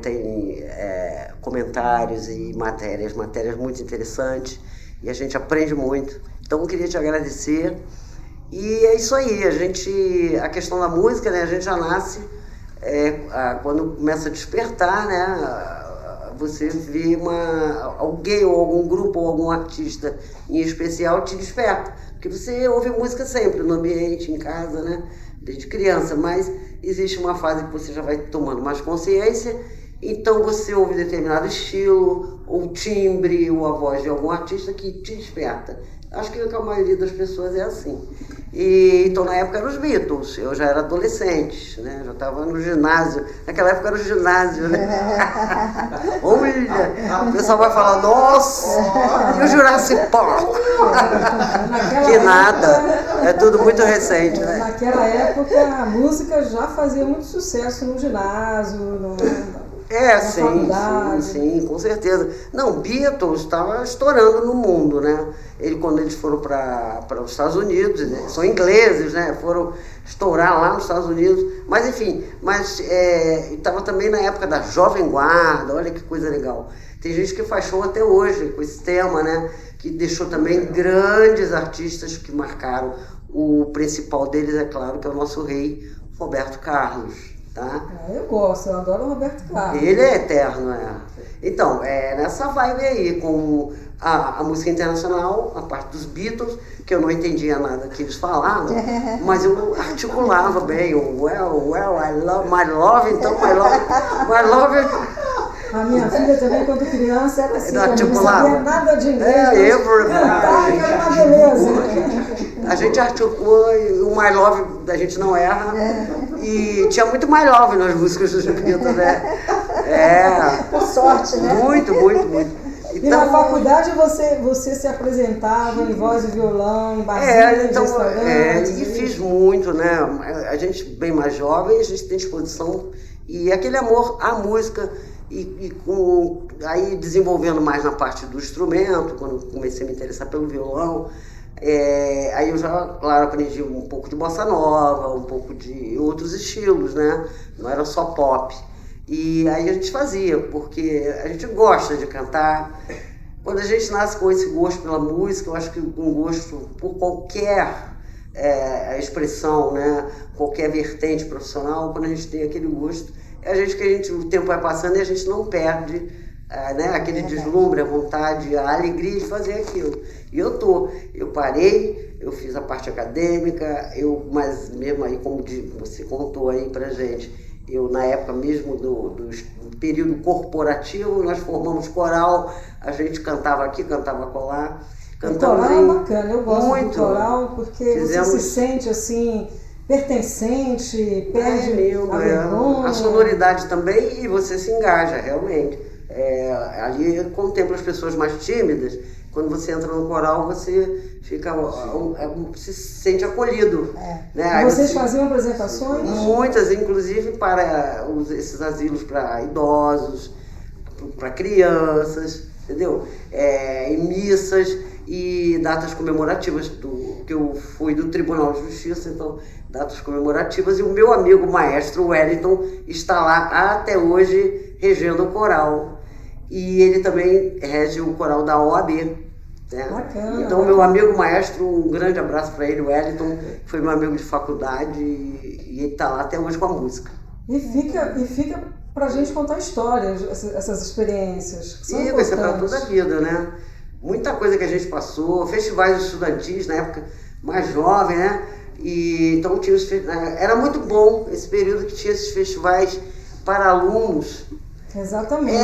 tem comentários e matérias muito interessantes. E a gente aprende muito. Então, eu queria te agradecer. E é isso aí, a questão da música, né, a gente já nasce quando começa a despertar, né, você vê alguém ou algum grupo ou algum artista em especial te desperta, porque você ouve música sempre, no ambiente, em casa, né, desde criança, mas existe uma fase que você já vai tomando mais consciência, então você ouve determinado estilo, ou timbre, ou a voz de algum artista que te desperta. Acho que a maioria das pessoas é assim. Então, na época eram os Beatles, eu já era adolescente, né? Já estava no ginásio. Naquela época era o ginásio, né? Olha, o pessoal vai falar, nossa, e o Jurassic Park? Que nada, é tudo muito recente, né? Naquela época a música já fazia muito sucesso no ginásio, sim, com certeza. Não, Beatles estava estourando no mundo, né? Quando eles foram para os Estados Unidos, né? São ingleses, né? Foram estourar lá nos Estados Unidos. Mas, enfim, estava também na época da Jovem Guarda, olha que coisa legal. Tem gente que faz show até hoje com esse tema, né? Que deixou também grandes artistas que marcaram. O principal deles, é claro, que é o nosso rei, Roberto Carlos. Tá? Eu adoro o Roberto Carlos. Ele é eterno, Então, nessa vibe aí, com a música internacional, a parte dos Beatles, que eu não entendia nada que eles falavam, mas eu articulava bem o well, I love my love, então my love. A minha filha também, quando criança, era assim, não sabia nada de inglês. Cantar, que era uma beleza. A gente articulou, o My Love a gente não erra. E tinha muito My Love nas músicas dos Beatles, né? Por sorte, né? Muito. Então, e na faculdade você se apresentava em voz e violão, em barzinhos, restaurantes? E fiz muito, né? A gente bem mais jovem, a gente tem disposição. E aquele amor à música, aí desenvolvendo mais na parte do instrumento, quando comecei a me interessar pelo violão, aí eu já, claro, aprendi um pouco de bossa nova, um pouco de outros estilos, né? Não era só pop. E aí a gente fazia, porque a gente gosta de cantar. Quando a gente nasce com esse gosto pela música, eu acho que um gosto por qualquer expressão, né? Qualquer vertente profissional, quando a gente tem aquele gosto, o tempo vai passando e a gente não perde aquele deslumbre, a vontade, a alegria de fazer aquilo. E eu parei, eu fiz a parte acadêmica, mas mesmo aí, como você contou aí pra gente, eu na época mesmo do período corporativo, nós formamos coral, a gente cantava aqui, cantava acolá. O coral é bacana, eu gosto do coral porque você se sente assim, pertencente, perde a vergonha. A sonoridade também, e você se engaja, realmente. Ali contempla as pessoas mais tímidas. Quando você entra no coral, você se sente acolhido. Né? E vocês faziam apresentações? Muitas, inclusive para esses asilos para idosos, para crianças, entendeu? Em missas e datas comemorativas, que eu fui do Tribunal de Justiça, então datas comemorativas, e o meu amigo maestro Wellington está lá até hoje regendo o coral. E ele também rege o coral da OAB. Né? Bacana. Então, meu amigo maestro, um grande abraço para ele, o Wellington, foi meu amigo de faculdade e ele está lá até hoje com a música. E fica pra gente contar histórias, essas experiências. E vai ser para toda a vida, né? Muita coisa que a gente passou, festivais estudantis na época mais jovem, né? E, então tinha era muito bom esse período que tinha esses festivais para alunos. Exatamente.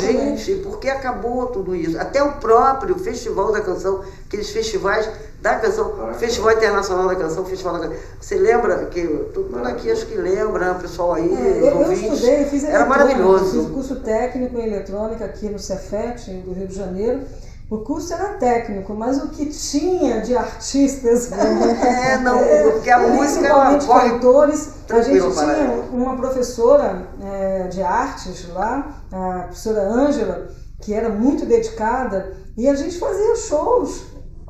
Gente, porque acabou tudo isso. Até o próprio Festival da Canção, aqueles festivais da canção, Festival Internacional da Canção, Festival da Canção. Você lembra? Que todo mundo aqui acho que lembra, o pessoal aí, eu estudei, eu fiz era maravilhoso. Fiz curso técnico em eletrônica aqui no Cefet, do Rio de Janeiro. O curso era técnico, mas o que tinha de artistas... porque a música ela corre cantores. A gente tinha para uma professora de artes lá, a professora Ângela, que era muito dedicada, e a gente fazia shows,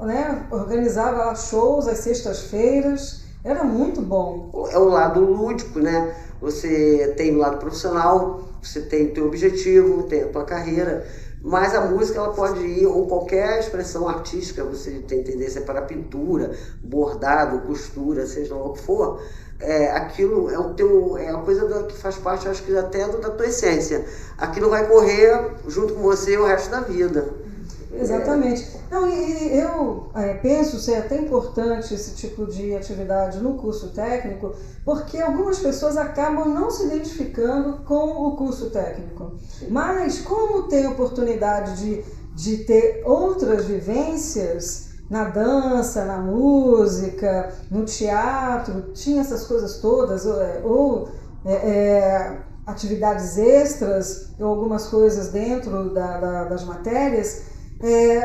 né? Organizava lá shows às sextas-feiras, era muito bom. É o lado lúdico, né? Você tem o lado profissional, você tem o teu objetivo, tem a tua carreira, mas a música ela pode ir, ou qualquer expressão artística, você tem tendência para pintura, bordado, costura, seja lá o que for, aquilo é a coisa que faz parte, acho que até da tua essência. Aquilo vai correr junto com você o resto da vida. Exatamente. Não, e eu penso ser até importante esse tipo de atividade no curso técnico, porque algumas pessoas acabam não se identificando com o curso técnico. Mas como tem oportunidade de ter outras vivências na dança, na música, no teatro, tinha essas coisas todas, ou atividades extras, ou algumas coisas dentro das matérias,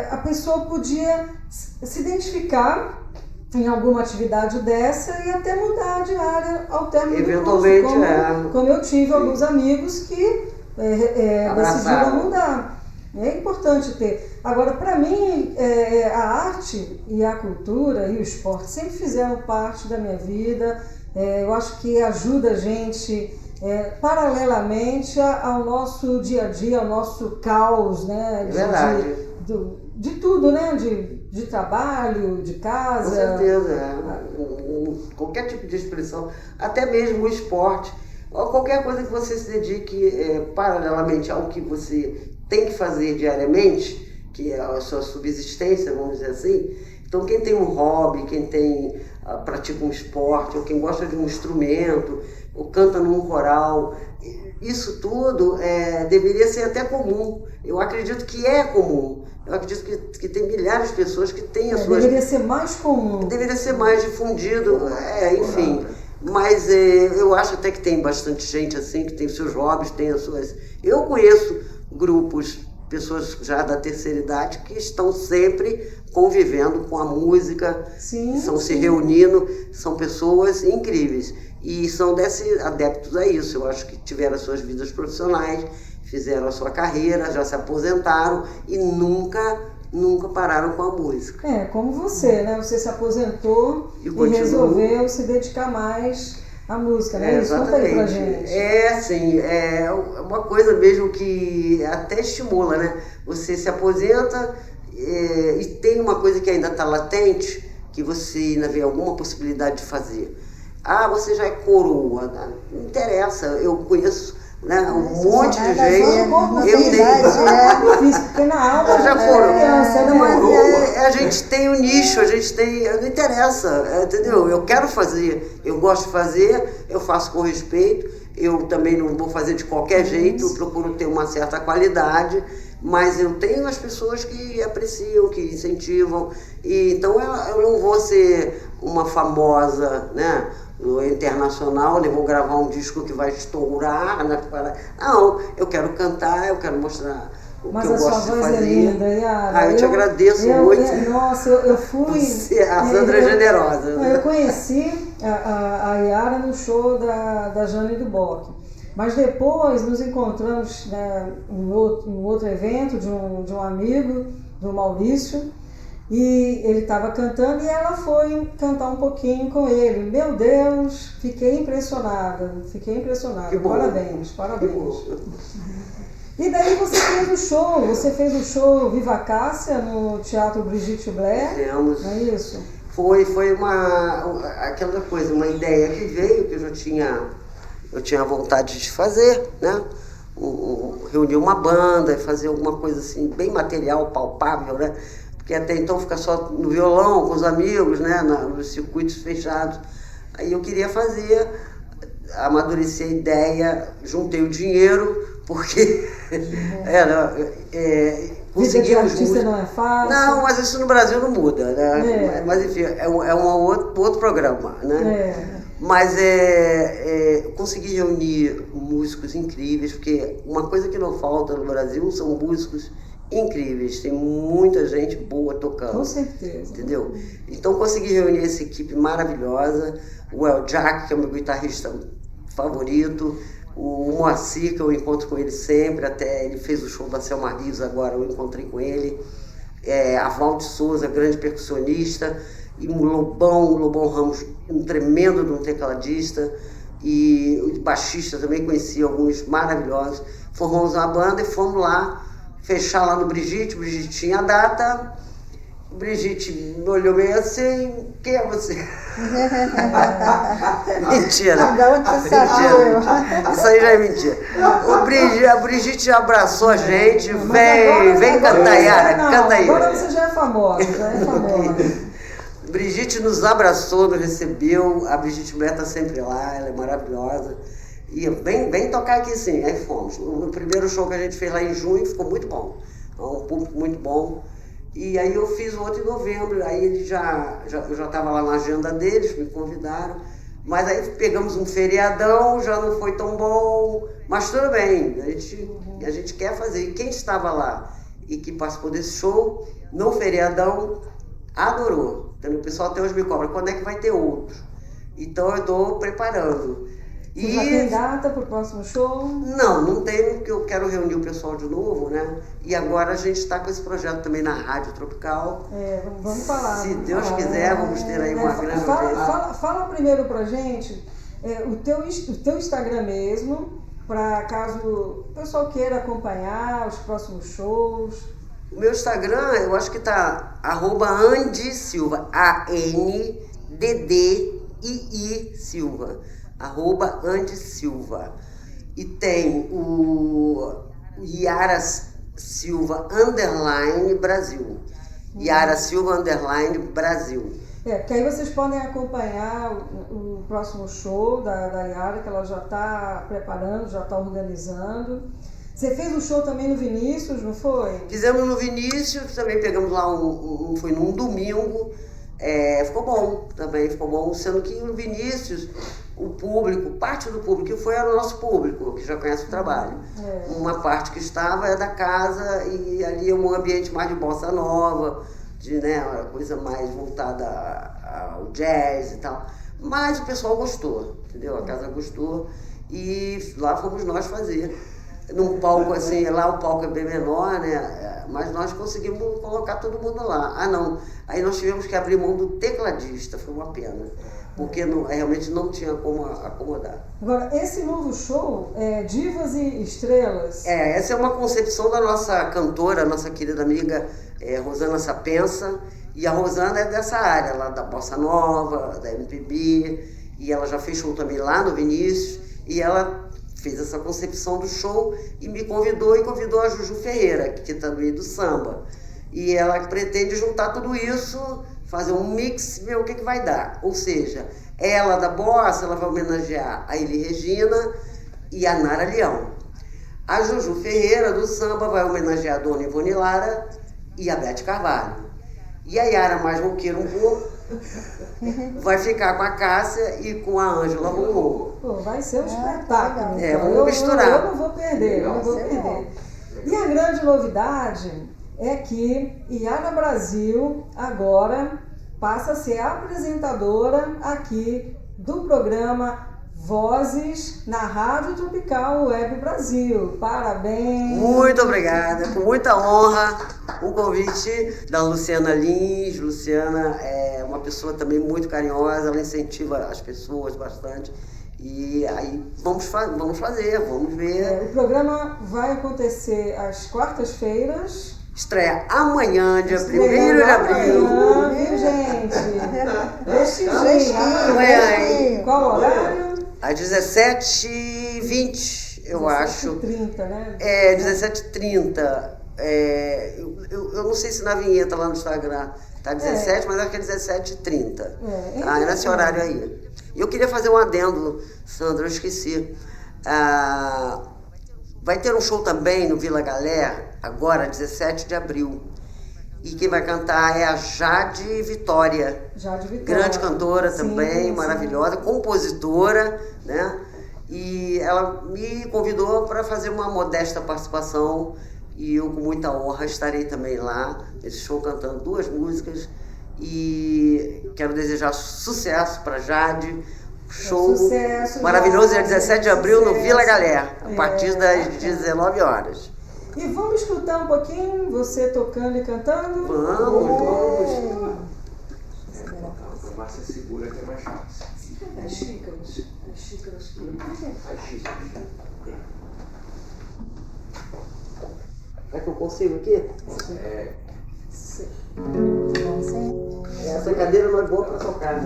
a pessoa podia se identificar em alguma atividade dessa e até mudar de área ao término do curso, como eu tive alguns amigos que decidiram mudar. É importante ter. Agora, para mim, a arte e a cultura e o esporte sempre fizeram parte da minha vida. Eu acho que ajuda a gente paralelamente ao nosso dia a dia, ao nosso caos, né? De tudo, né? De trabalho, de casa. Com certeza. Qualquer tipo de expressão, até mesmo o esporte, ou qualquer coisa que você se dedique paralelamente ao que você tem que fazer diariamente, que é a sua subsistência, vamos dizer assim. Então quem tem um hobby, quem pratica um esporte, ou quem gosta de um instrumento, ou canta num coral, isso tudo deveria ser até comum. Eu acredito que é comum. Eu acredito que tem milhares de pessoas que têm as suas... Deveria ser mais comum. Deveria ser mais difundido, enfim. Mas eu acho até que tem bastante gente assim, que tem os seus hobbies, tem as suas... Eu conheço grupos, pessoas já da terceira idade, que estão sempre convivendo com a música, estão se reunindo, são pessoas incríveis. E são adeptos a isso. Eu acho que tiveram as suas vidas profissionais, fizeram a sua carreira, já se aposentaram e nunca pararam com a música. Como você, né? Você se aposentou e resolveu se dedicar mais à música, né? Isso, conta aí pra gente. É uma coisa mesmo que até estimula, né? Você se aposenta e tem uma coisa que ainda está latente, que você ainda vê alguma possibilidade de fazer. Você já é coroa, não interessa, eu conheço um monte de gente. Eu fiz pequena aula, eu já coroa. A gente tem um nicho, não interessa, entendeu? Eu quero fazer, eu gosto de fazer, eu faço com respeito, eu também não vou fazer de qualquer jeito, eu procuro ter uma certa qualidade, mas eu tenho as pessoas que apreciam, que incentivam, e então eu não vou ser uma famosa, né? No internacional, eu vou gravar um disco que vai estourar. Não, eu quero cantar, eu quero mostrar o que eu gosto de fazer. Mas a sua voz é linda, Yara. Eu te agradeço muito. Nossa, eu fui... A Sandra é generosa. Eu conheci a Yara no show da Jane do Bock. Mas depois nos encontramos em outro evento de um amigo, do Maurício, e ele estava cantando e ela foi cantar um pouquinho com ele. Meu Deus, fiquei impressionada. Parabéns. E daí você fez o show Viva Cássia no Teatro Brigitte Blair. Fizemos. Não é isso? Foi aquela coisa, uma ideia que veio, que eu tinha vontade de fazer, né? Reunir uma banda e fazer alguma coisa assim, bem material, palpável, né? porque até então fica só no violão, com os amigos, né, nos circuitos fechados. Aí eu queria fazer, amadureci a ideia, juntei o dinheiro, porque conseguimos... Vida de artista não é fácil. Não, mas isso no Brasil não muda, né? Mas enfim, é um outro programa, né? Mas consegui reunir músicos incríveis, porque uma coisa que não falta no Brasil são músicos incríveis. Tem muita gente boa tocando. Com certeza. Entendeu? Então consegui reunir essa equipe maravilhosa. O El Jack, que é o meu guitarrista favorito. O Moacir, que eu encontro com ele sempre, até ele fez o show da Selma Rios agora, eu encontrei com ele. A Valde Souza, grande percussionista. E o Lobão Ramos, um tremendo de um tecladista, e o baixista também, conheci alguns maravilhosos. Formamos uma banda e fomos lá, fechar lá no Brigitte. O Brigitte tinha a data, o Brigitte me olhou meio assim, quem é você? Mentira. Mentira. Isso aí já é mentira. A Brigitte abraçou a gente, vem cantar, Yara, canta aí. Agora você já é famosa, Brigitte nos abraçou, nos recebeu. A Brigitte Mulher está sempre lá, ela é maravilhosa. E vem tocar aqui sim, aí fomos. O primeiro show que a gente fez lá em junho ficou muito bom. Um público muito bom. E aí eu fiz o outro em novembro, aí ele eu já estava lá na agenda deles, me convidaram. Mas aí pegamos um feriadão, já não foi tão bom, mas tudo bem, a gente quer fazer. E quem estava lá e que participou desse show, no feriadão, adorou. Então, o pessoal até hoje me cobra, quando é que vai ter outro? Então eu estou preparando. E já tem data para o próximo show? Não tem, porque eu quero reunir o pessoal de novo, né? E agora a gente está com esse projeto também na Rádio Tropical. Vamos falar. Se Deus quiser, vamos ter aí uma grande audiência. Fala primeiro pra gente o teu Instagram mesmo, para caso o pessoal queira acompanhar os próximos shows. O meu Instagram, eu acho que tá @Andy Silva, ANDDII Silva, @Andy Silva. E tem o Yara Silva _Brasil. Yara Silva _Brasil. Porque aí vocês podem acompanhar o próximo show da Yara, que ela já está preparando, já está organizando. Você fez um show também no Vinícius, não foi? Fizemos no Vinícius, também pegamos lá foi num domingo. Ficou bom também, ficou bom, sendo que o Vinícius, o público, parte do público que foi era o nosso público, que já conhece o trabalho. Uma parte que estava é da casa e ali é um ambiente mais de bossa nova, uma coisa mais voltada ao jazz e tal. Mas o pessoal gostou, entendeu? A casa gostou e lá fomos nós fazer. Num palco assim, lá o palco é bem menor, né? Mas nós conseguimos colocar todo mundo lá. Não. Aí nós tivemos que abrir mão do tecladista, foi uma pena. Porque realmente não tinha como acomodar. Agora, esse novo show é Divas e Estrelas? Essa é uma concepção da nossa cantora, nossa querida amiga Rosana Sapensa. E a Rosana é dessa área, lá da Bossa Nova, da MPB. E ela já fez show também lá no Vinícius. E ela fez essa concepção do show e me convidou a Juju Ferreira, que está no meio do samba. E ela pretende juntar tudo isso, fazer um mix, ver o que vai dar. Ou seja, ela da bossa, ela vai homenagear a Elis Regina e a Nara Leão. A Juju Ferreira do samba vai homenagear a Dona Ivone Lara e a Beth Carvalho. E a Yara, mais roqueira um pouco, vai ficar com a Cássia e com a Ângela Romô. Vai ser um espetáculo. Vamos misturar. Eu não vou perder. E a grande novidade é que Yara Brasil agora passa a ser apresentadora aqui do programa Vozes na Rádio Tropical Web Brasil. Parabéns! Muito obrigada, com muita honra, o convite da Luciana Lins. Luciana é uma pessoa também muito carinhosa, ela incentiva as pessoas bastante. E aí vamos fazer, vamos ver. O programa vai acontecer às quartas-feiras. Estreia amanhã, dia 1º de abril. Viu, gente? Este dia. Qual horário? Às 17h20, eu acho. 17h30, né? 17h30. eu não sei se na vinheta lá no Instagram tá 17, mas acho que é 17h30. Tá? É nesse horário aí. E eu queria fazer um adendo, Sandra, eu esqueci. Vai ter um show também no Vila Galé, agora, 17 de abril. E quem vai cantar é a Jade Vitória. Jade Vitória. Grande cantora também, maravilhosa, compositora, né? E ela me convidou para fazer uma modesta participação e eu, com muita honra, estarei também lá, nesse show, cantando 2 músicas. E quero desejar sucesso para Jade. Show maravilhoso, dia 17 de abril no Vila Galé, a partir das 19 horas. E vamos escutar um pouquinho você tocando e cantando? Vamos. A Márcia segura que é mais fácil. As xícaras. As xícaras. Será que eu consigo aqui? Essa cadeira não é boa para tocar.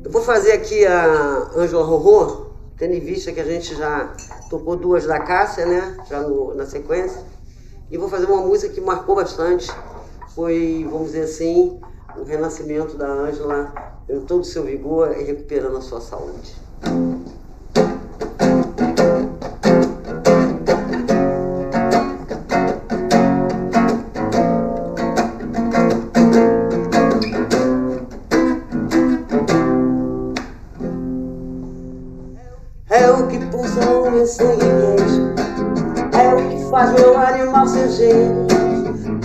Eu vou fazer aqui a Ângela Rorô, tendo em vista que a gente já tocou 2 da Cássia, né? Já na sequência. E vou fazer uma música que marcou bastante. Foi, vamos dizer assim, o renascimento da Ângela em todo o seu vigor e recuperando a sua saúde. É o que pulsa o meu sangue quente, é o que faz meu animal ser gente.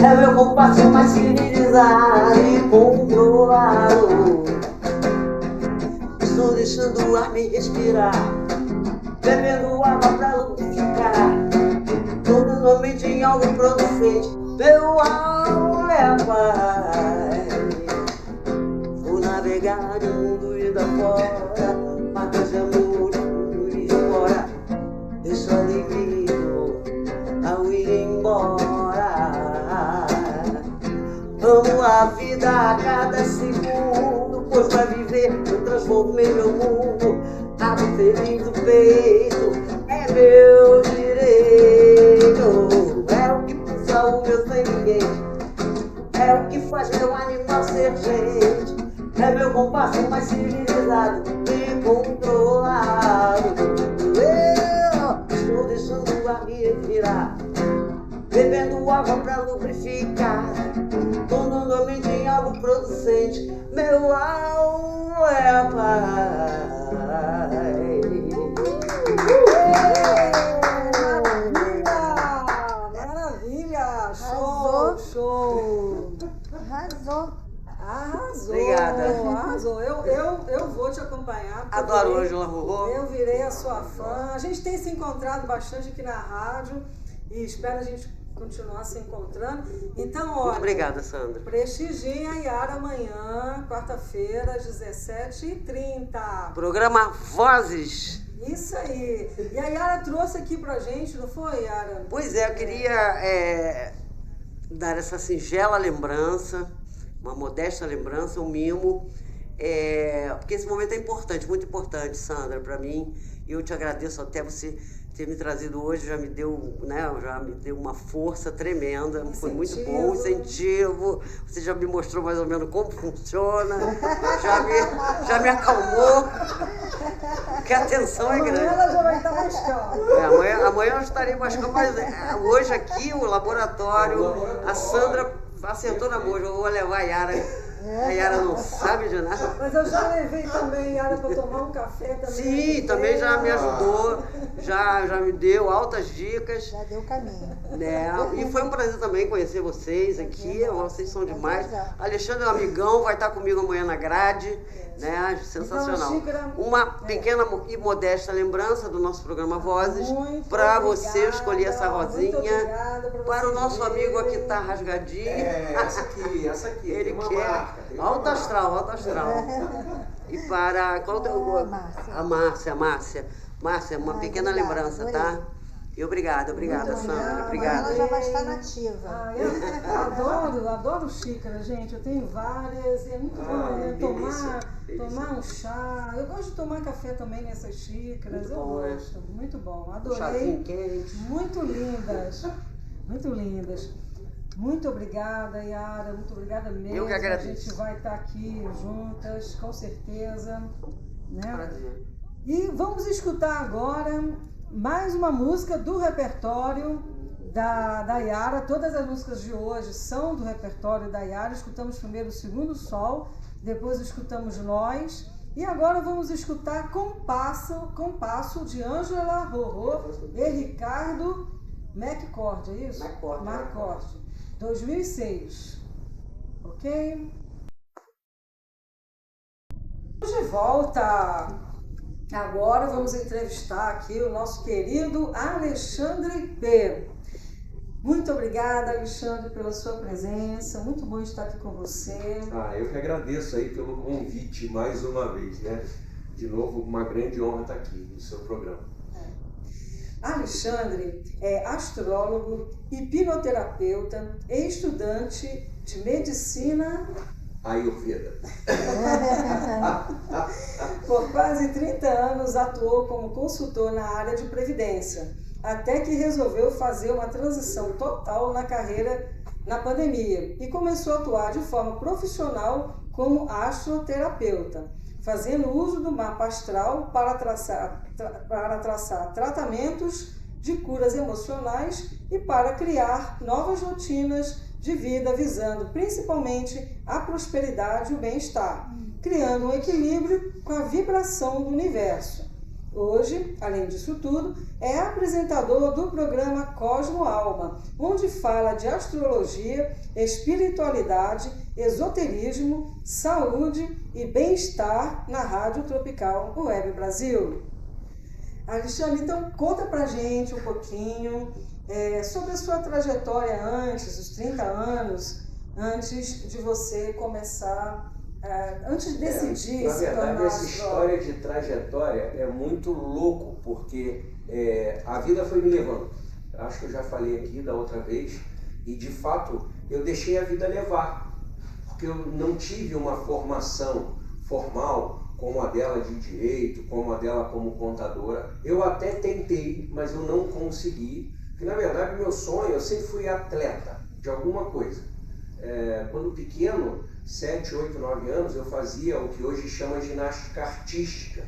É meu compasso mais civilizado e controlado. Estou deixando o ar me respirar, bebendo água pra lubrificar. Tô normalmente em algo producente, meu alma é a paz. Vou navegar no mundo e da fora, matas de amor e fora. Deixo alivio ao ir embora. Amo a vida a cada segundo, pois pra viver eu transformei meu mundo. Abro feliz do peito, é meu direito. É o que pulsa o meu sangue quente, é o que faz meu animal ser gente. É meu compasso mais civilizado e controlado. Eu estou deixando o ar me respirar, bebendo água pra lubrificar. Tô normalmente em algo producente, meu alma é a paz. Maravilha! Show! Show! Arrasou. Arrasou! Obrigada. Arrasou! Eu vou te acompanhar. Adoro Ângela Rorô. Eu virei a sua fã. A gente tem se encontrado bastante aqui na rádio e espero a gente continuar se encontrando. Então, olha, Muito obrigada, Sandra. prestigiem a Yara amanhã, quarta-feira, às 17h30. Programa Vozes. Isso aí. E a Yara trouxe aqui pra gente, não foi, Yara? Pois é, eu queria dar essa singela lembrança, uma modesta lembrança, um mimo, porque esse momento é importante, muito importante, Sandra, para mim. E eu te agradeço até você ter me trazido hoje, já me deu uma força tremenda, foi muito bom, incentivo. Você já me mostrou mais ou menos como funciona, já me acalmou, porque a tensão é grande. Amanhã ela já vai estar mais calma. Amanhã eu estarei mais calma, mas hoje aqui o laboratório, a Sandra acertou na boa, eu vou levar a Yara. A Yara não sabe de nada. Mas eu já levei também Yara para tomar um café também. Sim, também já me ajudou, já me deu altas dicas. Já deu o caminho. Né? E foi um prazer também conhecer vocês aqui, vocês são demais. Alexandre é um amigão, vai estar comigo amanhã na grade, né? Sensacional. Uma pequena e modesta lembrança do nosso programa Vozes, para você escolher essa rosinha, para o nosso amigo aqui tá rasgadinho. Essa aqui. Ele uma quer marca, alto astral. E para a Márcia, uma pequena lembrança, tá? E obrigada, Sandra. Obrigada. Ela já vai estar nativa. Eu adoro xícara, gente. Eu tenho várias. É muito bom, né? Tomar um chá. Eu gosto de tomar café também nessas xícaras. Muito bom, gosto. Muito bom. Adorei. Chazinho quente. Muito lindas. Muito lindas. Muito obrigada, Yara. Muito obrigada mesmo. Eu que agradeço. A gente vai estar aqui juntas, com certeza. Né? Prazer. E vamos escutar agora mais uma música do repertório da Yara. Todas as músicas de hoje são do repertório da Yara. Escutamos primeiro o Segundo Sol, depois escutamos Nós. E agora vamos escutar Compasso de Ângela Rorô e Ricardo McCord, é isso? McCord, 2006. Ok? Estamos de volta! Agora vamos entrevistar aqui o nosso querido Alexandre P. Muito obrigada, Alexandre, pela sua presença. Muito bom estar aqui com você. Eu que agradeço aí pelo convite mais uma vez, né? De novo, uma grande honra estar aqui no seu programa. Alexandre é astrólogo, hipnoterapeuta e estudante de medicina Ayurveda. Por quase 30 anos atuou como consultor na área de previdência, até que resolveu fazer uma transição total na carreira na pandemia e começou a atuar de forma profissional como astroterapeuta, fazendo uso do mapa astral para traçar tratamentos de curas emocionais e para criar novas rotinas de vida visando principalmente a prosperidade e o bem-estar, criando um equilíbrio com a vibração do universo. Hoje, além disso tudo, é apresentador do programa Cosmo Alma, onde fala de astrologia, espiritualidade, esoterismo, saúde e bem-estar na Rádio Tropical Web Brasil. Alexandre, então conta pra gente um pouquinho sobre a sua trajetória antes, os 30 anos, antes de você começar, antes de decidir na se verdade, tornar essa história de trajetória é muito louco, porque a vida foi me levando. Acho que eu já falei aqui da outra vez, e de fato eu deixei a vida levar, porque eu não tive uma formação formal como a dela de direito, como a dela como contadora. Eu até tentei, mas eu não consegui. Porque, na verdade, meu sonho, eu sempre fui atleta de alguma coisa. Quando pequeno, 7, 8, 9 anos, eu fazia o que hoje chama ginástica artística.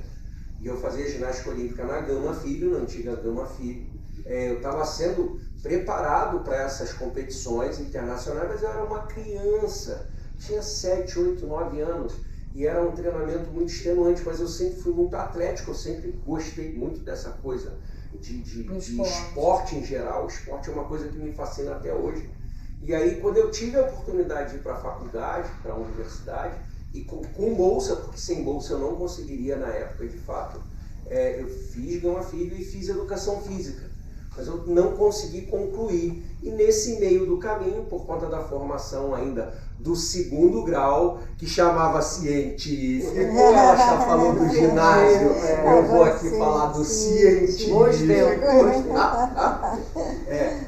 E eu fazia ginástica olímpica na Gama Filho, na antiga Gama Filho. Eu estava sendo preparado para essas competições internacionais, mas eu era uma criança, tinha 7, 8, 9 anos. E era um treinamento muito extenuante, mas eu sempre fui muito atlético, eu sempre gostei muito dessa coisa de esporte em geral. O esporte é uma coisa que me fascina até hoje. E aí, quando eu tive a oportunidade de ir para a faculdade, para a universidade, e com bolsa, porque sem bolsa eu não conseguiria na época, de fato, eu fiz Gama Filho e fiz educação física, mas eu não consegui concluir. E nesse meio do caminho, por conta da formação ainda do segundo grau, que chamava científico, ela já falou do ginásio, eu vou aqui falar do científico.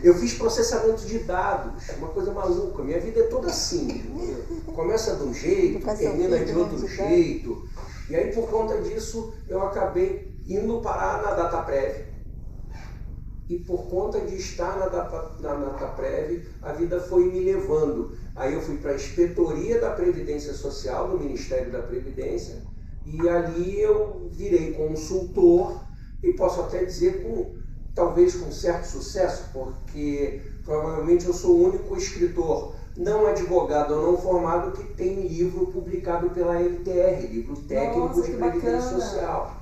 Eu fiz processamento de dados, uma coisa maluca. Minha vida é toda assim, começa de um jeito, termina de outro jeito. E aí, por conta disso, eu acabei indo parar na DataPrev. E por conta de estar na DataPrev, a vida foi me levando. Aí eu fui para a Inspetoria da Previdência Social, do Ministério da Previdência, e ali eu virei consultor, e posso até dizer talvez com certo sucesso, porque provavelmente eu sou o único escritor não advogado ou não formado que tem livro publicado pela NTR, livro técnico de Previdência Social.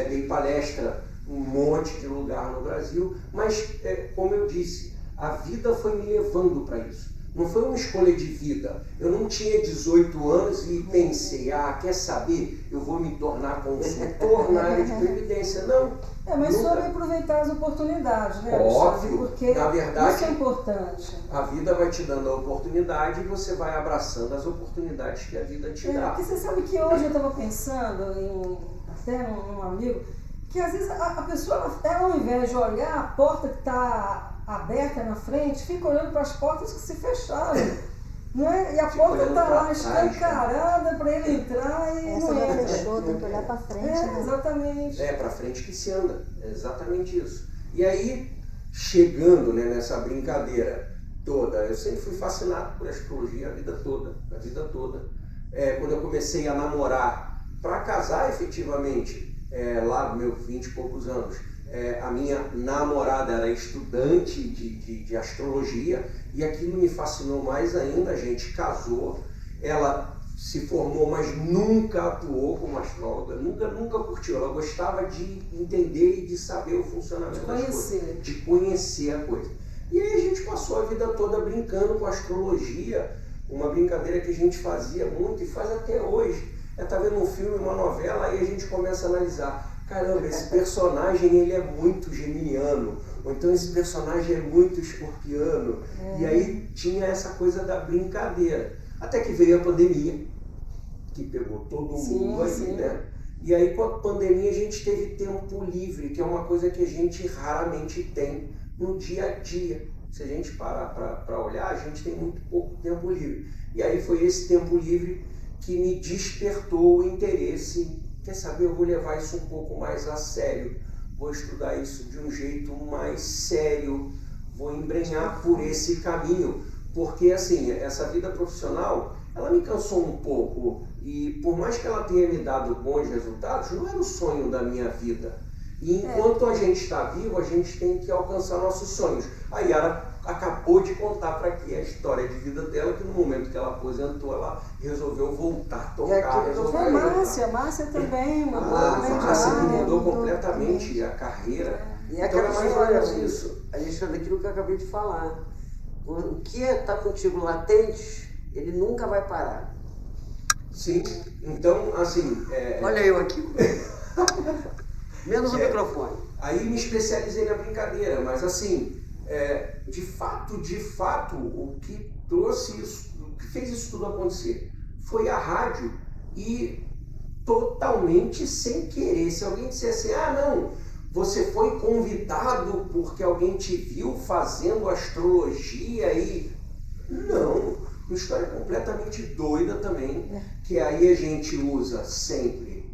Dei palestra em um monte de lugar no Brasil, mas, como eu disse, a vida foi me levando para isso. Não foi uma escolha de vida. Eu não tinha 18 anos e pensei, quer saber, eu vou me tornar consultor na área de previdência. Não. Mas sobre aproveitar as oportunidades, né? Óbvio, porque na verdade, isso é importante. A vida vai te dando a oportunidade e você vai abraçando as oportunidades que a vida te dá. Porque você sabe que hoje eu estava pensando até num amigo, que às vezes a pessoa, ela, ao invés de olhar a porta que está aberta na frente, fica olhando para as portas que se fecharam. Né? E a porta está lá escancarada para ele entrar e Essa não já entra. fechou, tem que olhar para frente. Né? Exatamente. É para frente que se anda, é exatamente isso. E aí, chegando, né, nessa brincadeira toda, eu sempre fui fascinado por astrologia a vida toda. Quando eu comecei a namorar, para casar efetivamente, lá nos meus 20 e poucos anos, a minha namorada era estudante de astrologia e aquilo me fascinou mais ainda. A gente casou, ela se formou, mas nunca atuou como astróloga, nunca curtiu. Ela gostava de entender e de saber o funcionamento das coisas, de conhecer a coisa. E aí a gente passou a vida toda brincando com a astrologia, uma brincadeira que a gente fazia muito e faz até hoje. Tá vendo um filme, uma novela, aí a gente começa a analisar. Caramba, esse personagem ele é muito geminiano, ou então esse personagem é muito escorpiano. E aí tinha essa coisa da brincadeira. Até que veio a pandemia, que pegou todo mundo aí, né? E aí com a pandemia a gente teve tempo livre, que é uma coisa que a gente raramente tem no dia a dia. Se a gente parar para olhar, a gente tem muito pouco tempo livre. E aí foi esse tempo livre que me despertou o interesse. Quer saber, eu vou levar isso um pouco mais a sério, vou estudar isso de um jeito mais sério, vou embrenhar por esse caminho, porque assim, essa vida profissional, ela me cansou um pouco, e por mais que ela tenha me dado bons resultados, não era o sonho da minha vida. E enquanto a gente está vivo, a gente tem que alcançar nossos sonhos. A Yara acabou de contar para aqui a história de vida dela, que no momento que ela aposentou, ela resolveu voltar a tocar. Márcia também mudou. Márcia mudou completamente a carreira. E aquela história disso, Alexandre, aquilo que eu acabei de falar. O que está contigo latente, ele nunca vai parar. Sim, então assim... Olha eu aqui. Menos o microfone. Aí me especializei na brincadeira, mas assim... de fato, o que trouxe isso, o que fez isso tudo acontecer foi a rádio, e totalmente sem querer. Se alguém dissesse assim, não, você foi convidado porque alguém te viu fazendo astrologia e... Não, uma história completamente doida também, que aí a gente usa sempre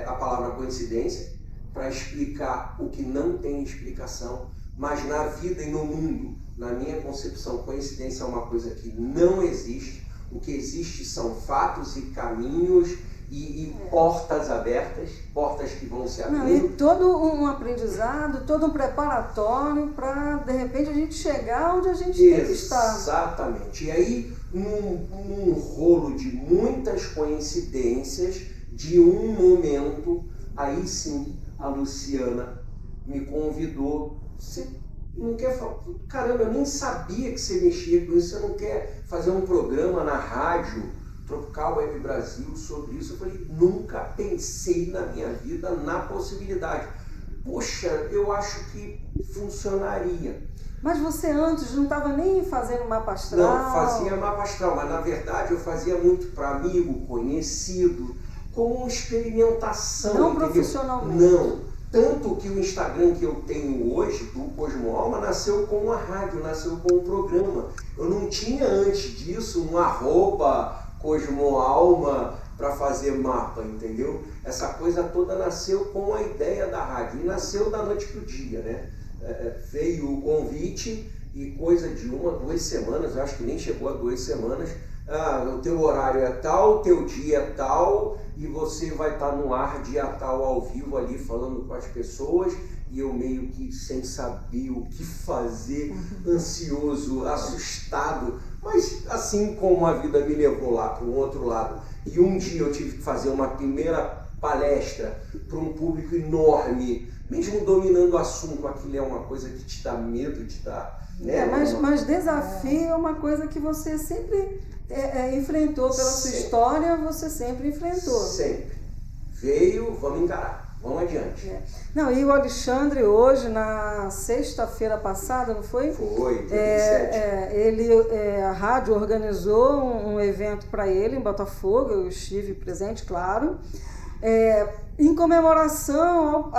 a palavra coincidência para explicar o que não tem explicação. Mas na vida e no mundo, na minha concepção, coincidência é uma coisa que não existe. O que existe são fatos e caminhos e portas abertas, portas que vão se abrindo. E todo um aprendizado, todo um preparatório para, de repente, a gente chegar onde a gente tem que estar. Exatamente. E aí, num rolo de muitas coincidências, de um momento, aí sim, a Luciana me convidou. Você não quer falar? Caramba, eu nem sabia que você mexia com isso. Você não quer fazer um programa na rádio Tropical Web Brasil sobre isso? Eu falei, nunca pensei na minha vida na possibilidade. Poxa, eu acho que funcionaria. Mas você antes não estava nem fazendo mapa astral? Não, fazia mapa astral, mas na verdade eu fazia muito para amigo, conhecido, como uma experimentação. Não entendeu? Profissionalmente? Não. Tanto que o Instagram que eu tenho hoje, do Cosmo Alma, nasceu com a rádio, nasceu com o programa. Eu não tinha antes disso um @Cosmo Alma para fazer mapa, entendeu? Essa coisa toda nasceu com a ideia da rádio, e nasceu da noite pro dia, né? Veio o convite e coisa de 1 a 2 semanas, eu acho que nem chegou a 2 semanas, o teu horário é tal, teu dia é tal, e você vai estar no ar dia tal ao vivo ali falando com as pessoas, e eu meio que sem saber o que fazer, ansioso, assustado, mas assim como a vida me levou lá para o outro lado, e um dia eu tive que fazer uma primeira palestra para um público enorme, mesmo dominando o assunto, aquilo é uma coisa que te dá medo, te dá... Né? Mas desafio é uma coisa que você sempre enfrentou pela sua história, você sempre enfrentou. Sempre. Veio, vamos encarar, vamos adiante. Não, e o Alexandre hoje, na sexta-feira passada, não foi? Foi, dia 27. A rádio organizou um evento para ele em Botafogo, eu estive presente, claro. em comemoração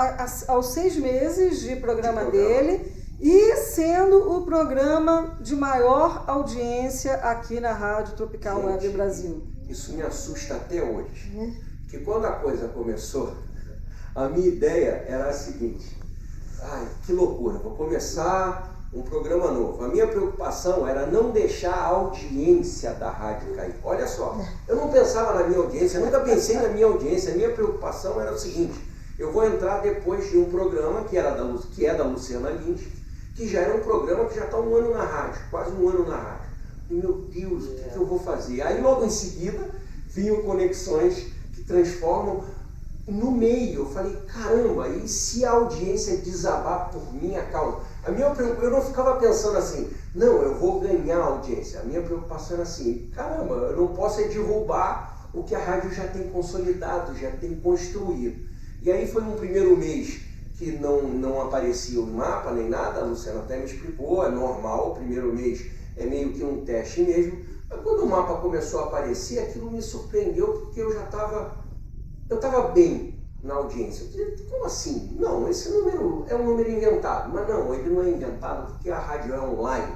aos 6 meses de programa dele e sendo o programa de maior audiência aqui na Rádio Tropical Web Brasil. Isso me assusta até hoje. Porque quando a coisa começou, a minha ideia era a seguinte: ai, que loucura, vou começar um programa novo. A minha preocupação era não deixar a audiência da rádio cair. Olha só, eu não pensava na minha audiência, eu nunca pensei na minha audiência. A minha preocupação era o seguinte: eu vou entrar depois de um programa que é da Luciana Lins, que já era um programa que já está 1 ano na rádio, quase 1 ano na rádio. E, meu Deus, o que eu vou fazer? Aí logo em seguida vinham Conexões que Transformam no meio. Eu falei, caramba, e se a audiência desabar por minha causa? Eu não ficava pensando assim, não, eu vou ganhar a audiência. A minha preocupação era assim, caramba, eu não posso derrubar o que a rádio já tem consolidado, já tem construído. E aí foi um primeiro mês que não aparecia o mapa nem nada, a Luciana até me explicou, é normal, o primeiro mês é meio que um teste mesmo. Mas quando o mapa começou a aparecer, aquilo me surpreendeu, porque eu estava bem na audiência. Eu disse, como assim? Não, esse número é um número inventado. Mas não, ele não é inventado porque a rádio é online.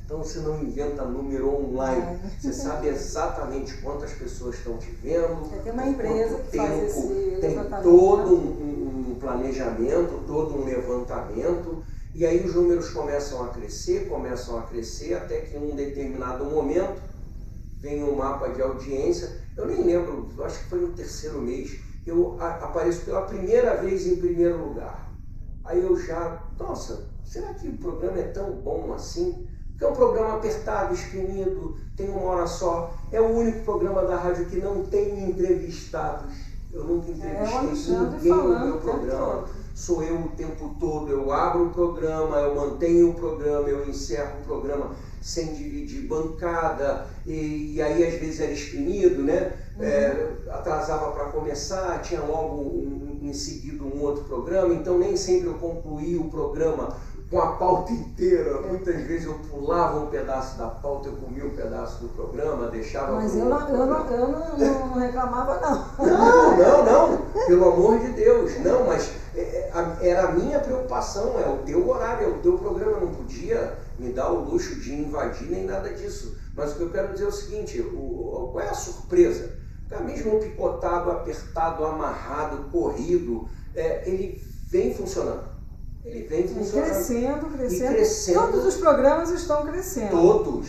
Então você não inventa número online. Você sabe exatamente quantas pessoas estão te vendo. Tem uma empresa que faz esse levantamento. Tem todo um planejamento, todo um levantamento. E aí os números começam a crescer, até que em um determinado momento vem um mapa de audiência. Eu nem lembro, acho que foi no 3º mês, eu apareço pela primeira vez em primeiro lugar. Aí eu já, nossa, será que o programa é tão bom assim? Porque é um programa apertado, espremido, tem 1 hora só. É o único programa da rádio que não tem entrevistados. Eu nunca entrevistei ninguém no meu programa. Sou eu o tempo todo, eu abro o programa, eu mantenho o programa, eu encerro o programa sem dividir bancada, e aí às vezes era espremido, né? Atrasava para começar, tinha logo em seguida um outro programa, então nem sempre eu concluía o programa com a pauta inteira. Muitas vezes eu pulava um pedaço da pauta, eu comia um pedaço do programa, deixava... Mas eu não reclamava, não. Não, pelo amor de Deus, não, mas era a minha preocupação, é o teu horário, é o teu programa, eu não podia me dar o luxo de invadir nem nada disso. Mas o que eu quero dizer é o seguinte, qual é a surpresa? Ficar mesmo picotado, apertado, amarrado, corrido, ele vem funcionando. Ele vem funcionando. Crescendo. Todos os programas estão crescendo. Todos.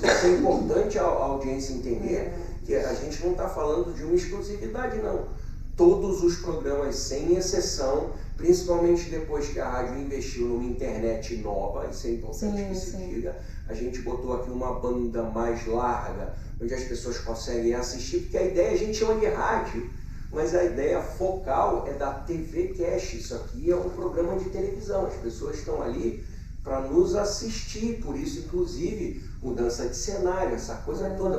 Isso é importante a audiência entender, que a gente não está falando de uma exclusividade, não. Todos os programas, sem exceção, principalmente depois que a rádio investiu numa internet nova, isso é importante que se diga, a gente botou aqui uma banda mais larga, onde as pessoas conseguem assistir, porque a ideia a gente chama de rádio, mas a ideia focal é da TV Cash. Isso aqui é um programa de televisão, as pessoas estão ali para nos assistir, por isso inclusive mudança de cenário, essa coisa toda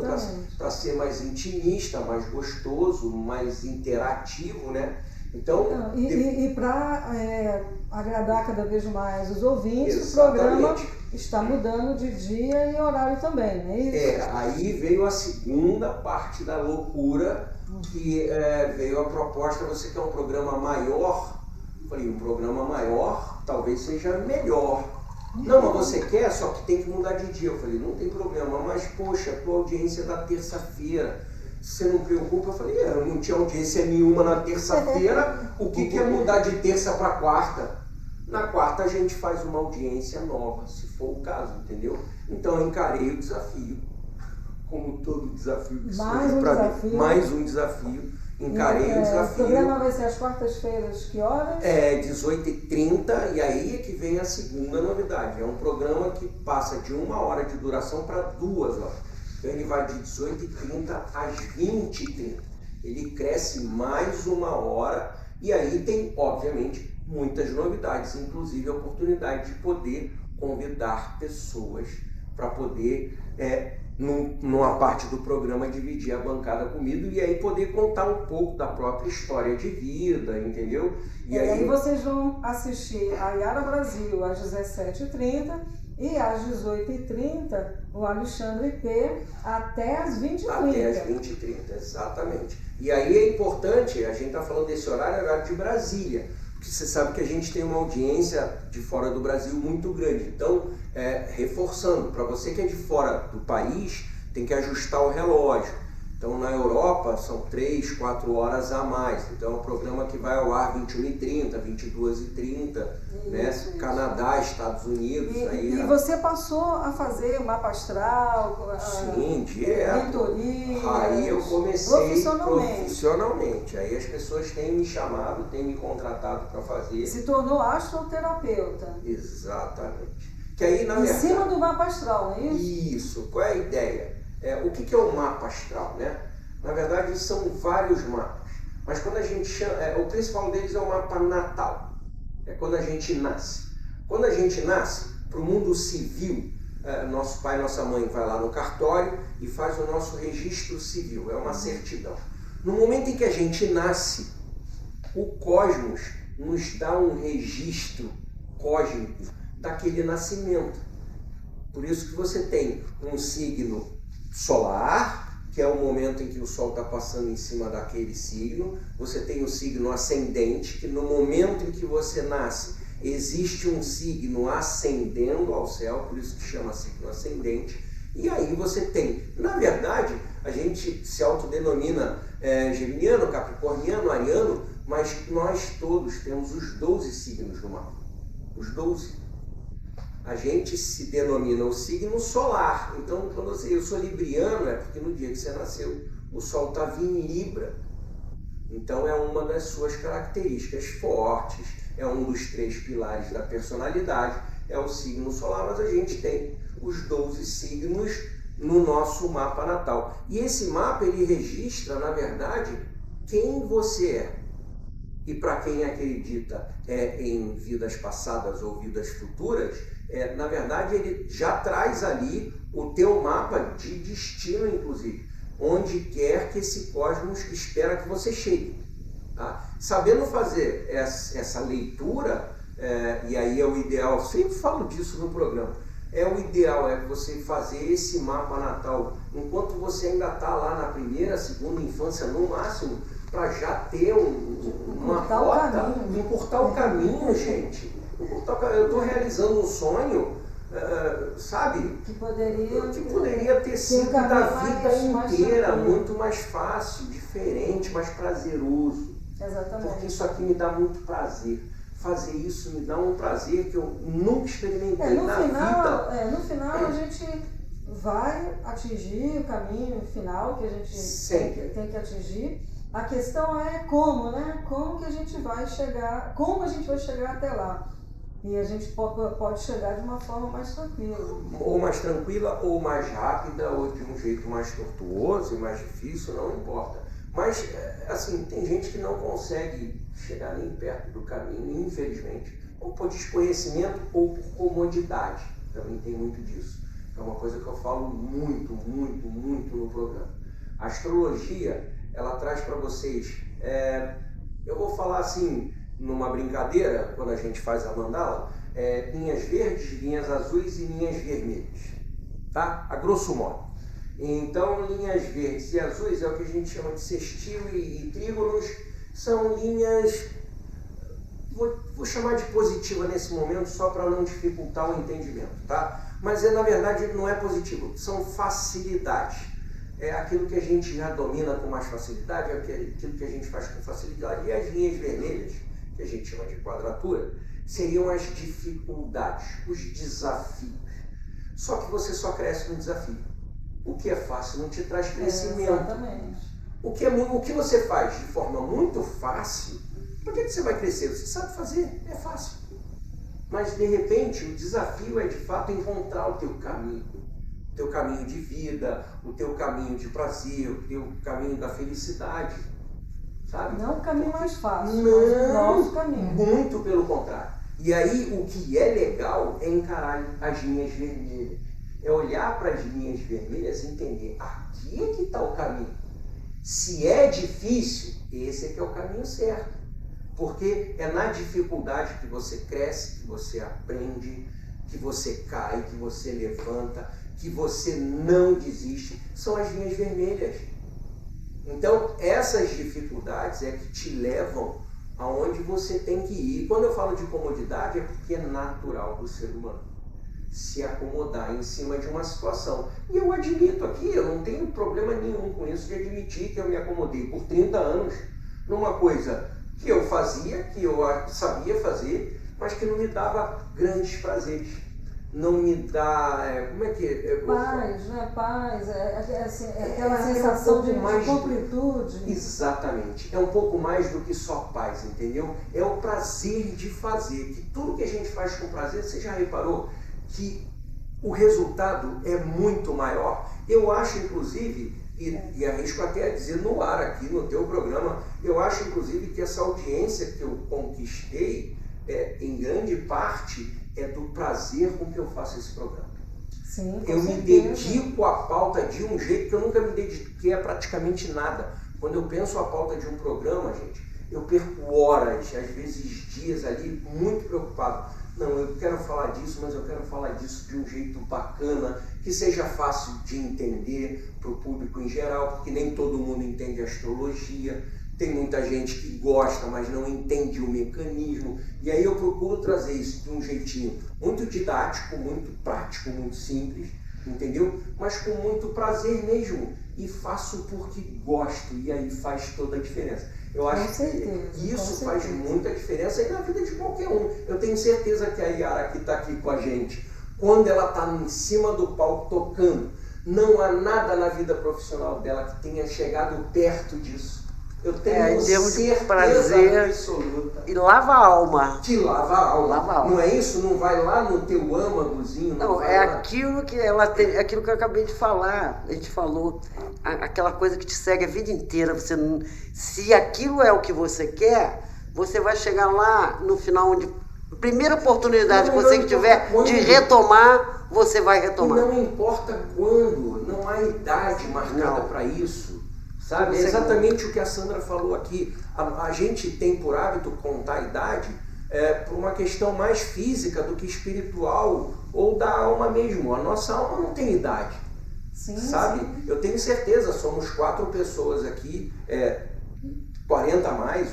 para ser mais intimista, mais gostoso, mais interativo, né? Então, e para agradar cada vez mais os ouvintes, o programa está mudando de dia e horário também, não é isso? Aí veio a segunda parte da loucura, que veio a proposta, você quer um programa maior? Eu falei, um programa maior talvez seja melhor. Não, mas você quer, só que tem que mudar de dia. Eu falei, não tem problema, mas poxa, a tua audiência é da terça-feira, você não preocupa? Eu falei, eu não tinha audiência nenhuma na terça-feira, o que é mudar de terça para quarta? Na quarta a gente faz uma audiência nova, se for o caso, entendeu? Então eu encarei o desafio, como todo desafio que surge para mim. Mais um desafio, encarei o desafio. O programa vai ser às quartas-feiras, que horas? 18h30, e aí é que vem a segunda novidade. É um programa que passa de 1 hora de duração para 2 horas. Então ele vai de 18h30 às 20h30. Ele cresce mais 1 hora, e aí tem, obviamente, muitas novidades, inclusive a oportunidade de poder convidar pessoas para poder, numa parte do programa, dividir a bancada comigo e aí poder contar um pouco da própria história de vida, entendeu? E aí vocês vão assistir a Yara Brasil às 17h30 E às 18h30, o Alexandre P. até às 20h30. Até às 20h30, exatamente. E aí é importante, a gente está falando desse horário de Brasília, porque você sabe que a gente tem uma audiência de fora do Brasil muito grande. Então, reforçando, para você que é de fora do país, tem que ajustar o relógio. Então, na Europa, são 3, 4 horas a mais. Então, é um programa que vai ao ar 21h30, 22h30, né? Isso. Canadá, Estados Unidos. E você passou a fazer o mapa astral, sim, direto. Mentoria. Aí eu comecei profissionalmente. Aí as pessoas têm me chamado, têm me contratado para fazer. Se tornou astroterapeuta. Exatamente. Que aí, na em verdade, cima do mapa astral, não é isso? Isso. Qual é a ideia? O que é o mapa astral, né? Na verdade, são vários mapas. Mas quando a gente chama, o principal deles é o mapa natal. É quando a gente nasce. Quando a gente nasce, para o mundo civil, nosso pai e nossa mãe vai lá no cartório e faz o nosso registro civil. É uma certidão. No momento em que a gente nasce, o cosmos nos dá um registro cósmico daquele nascimento. Por isso que você tem um signo solar, que é o momento em que o Sol está passando em cima daquele signo. Você tem o signo ascendente, que no momento em que você nasce, existe um signo ascendendo ao céu, por isso que chama signo ascendente. E aí você tem, na verdade, a gente se autodenomina geminiano, capricorniano, ariano, mas nós todos temos os 12 signos no mapa. Os 12. A gente se denomina o signo solar. Então, quando eu sou libriano, é porque no dia que você nasceu, o Sol estava em Libra. Então, é uma das suas características fortes, é um dos 3 pilares da personalidade, é o signo solar, mas a gente tem os 12 signos no nosso mapa natal. E esse mapa, ele registra, na verdade, quem você é. E para quem acredita em vidas passadas ou vidas futuras, na verdade ele já traz ali o teu mapa de destino, inclusive, onde quer que esse cosmos espera que você chegue. Tá? Sabendo fazer essa leitura, e aí é o ideal, sempre falo disso no programa, o ideal é você fazer esse mapa natal enquanto você ainda está lá na primeira, segunda infância, no máximo, para já ter uma rota, encurtar o caminho, gente. Eu estou realizando um sonho, sabe? Que poderia ter sido da vida inteira, muito mais fácil, diferente, mais prazeroso. Exatamente. Porque isso aqui me dá muito prazer. Fazer isso me dá um prazer que eu nunca experimentei na vida. No final a gente vai atingir o caminho final que a gente tem que atingir. A questão é como, né? Como que a gente vai chegar, como a gente vai chegar até lá. E a gente pode chegar de uma forma mais tranquila. Ou mais tranquila, ou mais rápida, ou de um jeito mais tortuoso e mais difícil, não importa. Mas, assim, tem gente que não consegue chegar nem perto do caminho, infelizmente. Ou por desconhecimento ou por comodidade. Também tem muito disso. É uma coisa que eu falo muito, muito, muito no programa. A astrologia, ela traz para vocês, eu vou falar assim, numa brincadeira, quando a gente faz a mandala, linhas verdes, linhas azuis e linhas vermelhas, tá? A grosso modo. Então, linhas verdes e azuis é o que a gente chama de sextil e trígonos, são linhas, vou chamar de positiva nesse momento, só para não dificultar o entendimento, tá? Mas, na verdade, não é positivo, são facilidades. É aquilo que a gente já domina com mais facilidade, é aquilo que a gente faz com facilidade. E as linhas vermelhas, que a gente chama de quadratura, seriam as dificuldades, os desafios. Só que você só cresce no desafio. O que é fácil não te traz crescimento. Exatamente. O que você faz de forma muito fácil, por que você vai crescer? Você sabe fazer, é fácil. Mas, de repente, o desafio é, de fato, encontrar o teu caminho. O teu caminho de vida, o teu caminho de prazer, o teu caminho da felicidade, sabe? Não o caminho mais fácil, não, mas o nosso caminho. Muito pelo contrário. E aí o que é legal é encarar as linhas vermelhas. É olhar para as linhas vermelhas e entender, aqui é que está o caminho. Se é difícil, esse é que é o caminho certo. Porque é na dificuldade que você cresce, que você aprende, que você cai, que você levanta, que você não desiste, são as linhas vermelhas. Então, essas dificuldades é que te levam aonde você tem que ir. E quando eu falo de comodidade, é porque é natural do ser humano se acomodar em cima de uma situação. E eu admito aqui, eu não tenho problema nenhum com isso de admitir que eu me acomodei por 30 anos numa coisa que eu fazia, que eu sabia fazer, mas que não me dava grandes prazeres. Não me dá, como é que... Paz, né? Paz, aquela sensação de completude. Exatamente, é um pouco mais do que só paz, entendeu? É o prazer de fazer, que tudo que a gente faz com prazer, você já reparou que o resultado é muito maior? Eu acho, inclusive, e arrisco até a dizer no ar aqui no teu programa, eu acho, inclusive, que essa audiência que eu conquistei, em grande parte, é do prazer com que eu faço esse programa. Sim, eu me dedico à pauta de um jeito que eu nunca me dediquei a praticamente nada. Quando eu penso a pauta de um programa, gente, eu perco horas, às vezes dias ali, muito preocupado. Não, eu quero falar disso, mas eu quero falar disso de um jeito bacana, que seja fácil de entender para o público em geral, porque nem todo mundo entende astrologia. Tem muita gente que gosta, mas não entende o mecanismo. E aí eu procuro trazer isso de um jeitinho muito didático, muito prático, muito simples, entendeu? Mas com muito prazer mesmo. E faço porque gosto, e aí faz toda a diferença. Eu acho que isso faz muita diferença aí na vida de qualquer um. Eu tenho certeza que a Yara, que está aqui com a gente, quando ela está em cima do palco tocando, não há nada na vida profissional dela que tenha chegado perto disso. Eu tenho certeza prazer absoluta. E lava a alma. Te lava a alma. Lava a alma. Não é isso? Não vai lá no teu âmagozinho? Não, é aquilo que ela tem, aquilo que eu acabei de falar. A gente falou, aquela coisa que te segue a vida inteira. Você não, se aquilo é o que você quer, você vai chegar lá no final onde a primeira oportunidade que você tiver de retomar, você vai retomar. E não importa quando, não há idade marcada para isso. Sabe? É exatamente o que a Sandra falou aqui. A gente tem por hábito contar a idade por uma questão mais física do que espiritual ou da alma mesmo. A nossa alma não tem idade. Sim, sabe? Sim. Eu tenho certeza, somos 4 pessoas aqui, 40 a mais,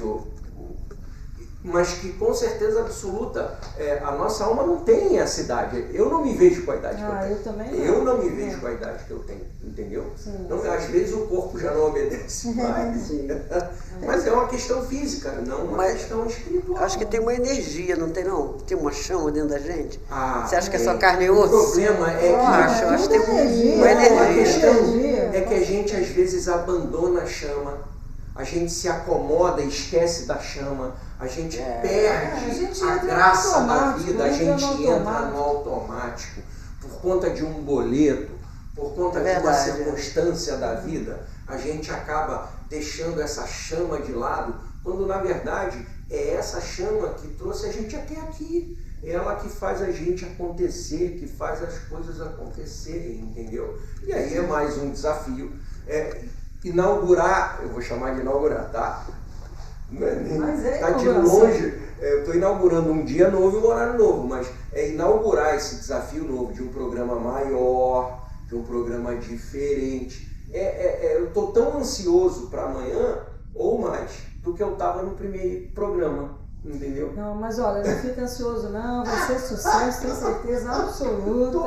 mas que com certeza absoluta a nossa alma não tem essa idade. Eu não me vejo com a idade que eu tenho. Eu também não. Eu não me vejo com a idade que eu tenho, entendeu? Sim, então, às vezes o corpo já não obedece mais. Mas é uma questão física, não uma questão espiritual. Acho que tem uma energia, não tem não? Tem uma chama dentro da gente? Você acha que é só tem. carne e osso? O problema é que... Eu acho que tem uma energia. A questão é que a gente às vezes abandona a chama. A gente se acomoda e esquece da chama, a gente perde a graça da vida, a gente entra no automático por conta de um boleto, por conta de uma circunstância da vida, a gente acaba deixando essa chama de lado, quando na verdade é essa chama que trouxe a gente até aqui, ela que faz a gente acontecer, que faz as coisas acontecerem, entendeu? E aí é mais um desafio. Inaugurar, eu vou chamar de inaugurar, tá? Tá de longe, eu estou inaugurando um dia novo e um horário novo, mas inaugurar esse desafio novo de um programa maior, de um programa diferente. Eu estou tão ansioso para amanhã, ou mais, do que eu estava no primeiro programa, entendeu? Não, mas olha, não fica ansioso não, vai ser sucesso, tenho certeza absoluta.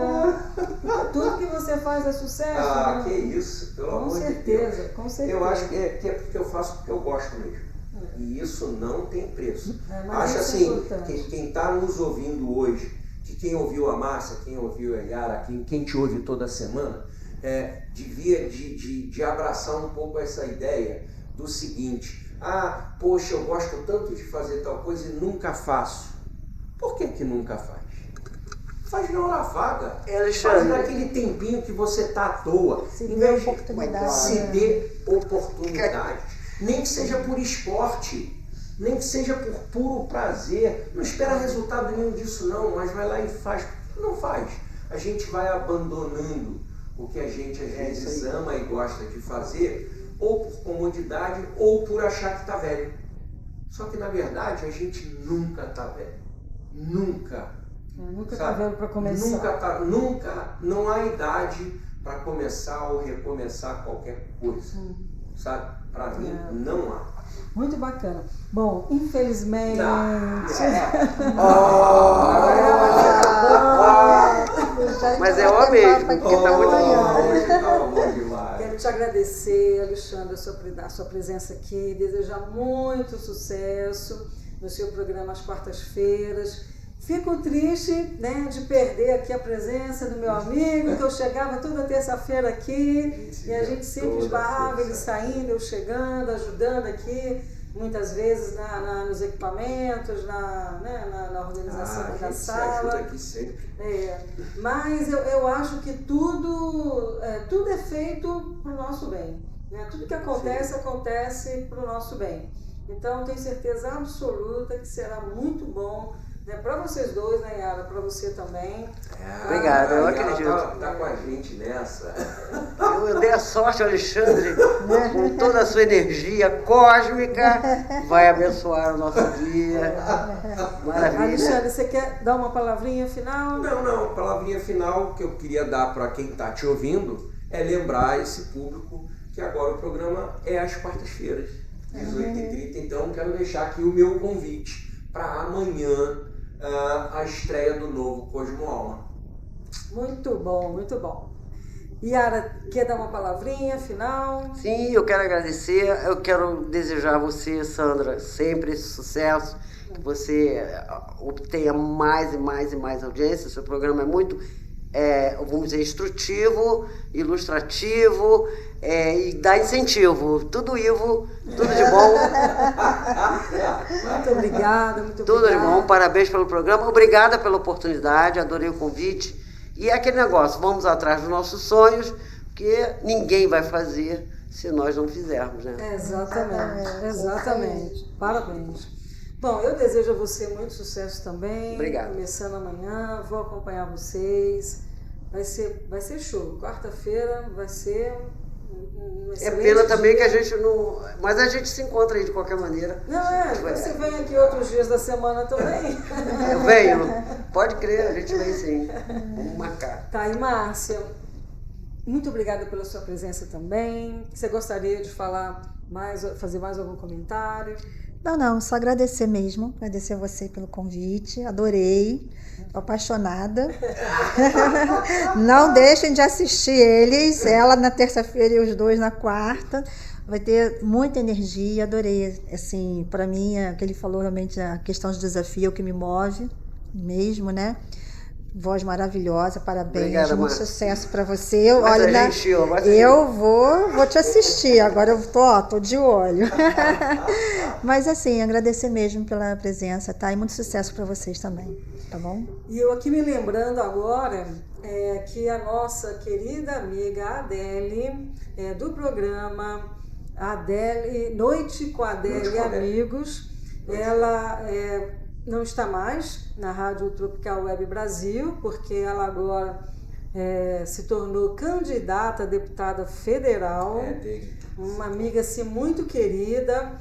Tudo que você faz é sucesso. Que isso, pelo amor de Deus. Com certeza. Eu acho que é porque eu faço porque eu gosto mesmo. E isso não tem preço. Acho assim, quem está nos ouvindo hoje, que quem ouviu a Márcia, quem ouviu a Yara, quem te ouve toda semana, devia de abraçar um pouco essa ideia do seguinte: poxa, eu gosto tanto de fazer tal coisa e nunca faço. Por que nunca faz? Faz na hora vaga. Faz naquele tempinho que você está à toa. Se dê oportunidade. Se dê oportunidade. Nem que seja por esporte, nem que seja por puro prazer. Não espera resultado nenhum disso não, mas vai lá e faz. Não faz. A gente vai abandonando o que a gente às vezes ama e gosta de fazer, ou por comodidade, ou por achar que está velho. Só que na verdade a gente nunca está velho. Nunca. Nunca tá velho para começar. Nunca, não há idade para começar ou recomeçar qualquer coisa, sabe? Para mim, não há. Muito bacana. Bom, infelizmente... Mas é o mesmo, porque tá muito bom. Quero te agradecer, Alexandre, a sua presença aqui, desejar muito sucesso no seu programa às quartas-feiras. Fico triste, né, de perder aqui a presença do meu amigo, que eu chegava toda terça-feira aqui e a gente sempre esbarrava, ele saindo, eu chegando, ajudando aqui, muitas vezes nos equipamentos, na organização da sala. Ajuda aqui sempre. Mas eu acho que tudo é feito para o nosso bem. Né? Tudo que acontece para o nosso bem. Então, tenho certeza absoluta que será muito bom, né, para vocês dois, né, Yara? Para você também. Obrigada, eu acredito. Tá com a gente nessa. Eu dei a sorte, Alexandre, com toda a sua energia cósmica, vai abençoar o nosso dia. Maravilha. Alexandre, você quer dar uma palavrinha final? Não, a palavrinha final que eu queria dar para quem está te ouvindo é lembrar esse público que agora o programa é às quartas-feiras, 18h30. Então, quero deixar aqui o meu convite para amanhã, a estreia do novo Cosmo Alma. Muito bom, muito bom. Yara, quer dar uma palavrinha final? Sim, eu quero agradecer, eu quero desejar a você, Sandra, sempre esse sucesso, que você obtenha mais e mais e mais audiência. Seu programa é muito, vamos dizer, instrutivo, ilustrativo e dá incentivo. Tudo Ivo, tudo de bom. Muito obrigada, muito tudo obrigada. De bom, parabéns pelo programa, obrigada pela oportunidade, adorei o convite. E é aquele negócio, vamos atrás dos nossos sonhos, porque ninguém vai fazer se nós não fizermos, né? Exatamente. Parabéns. Bom, eu desejo a você muito sucesso também. Obrigado. Começando amanhã, vou acompanhar vocês. Vai ser show. Quarta-feira vai ser um excelente pena também dia. que a gente não... Mas a gente se encontra aí de qualquer maneira. Você vem aqui outros dias da semana também. Eu venho. Pode crer, a gente vem sim. Vamos marcar. Tá, e Márcia, muito obrigada pela sua presença também. Você gostaria de fazer mais algum comentário? Não, só agradecer mesmo, agradecer a você pelo convite, adorei, tô apaixonada. Não deixem de assistir eles, ela na terça-feira e os dois na quarta, vai ter muita energia, adorei, assim, para mim, que ele falou realmente, a questão de desafio é o que me move mesmo, né? Voz maravilhosa, parabéns, obrigada, muito Márcia. Sucesso para você. Eu vou te assistir, agora eu tô de olho. Mas assim, agradecer mesmo pela presença, tá? E muito sucesso para vocês também, tá bom? E eu aqui me lembrando agora que a nossa querida amiga Adele, do programa Noite com Adele e Amigos, ela não está mais na Rádio Tropical Web Brasil, porque ela agora se tornou candidata a deputada federal, uma amiga assim, muito querida.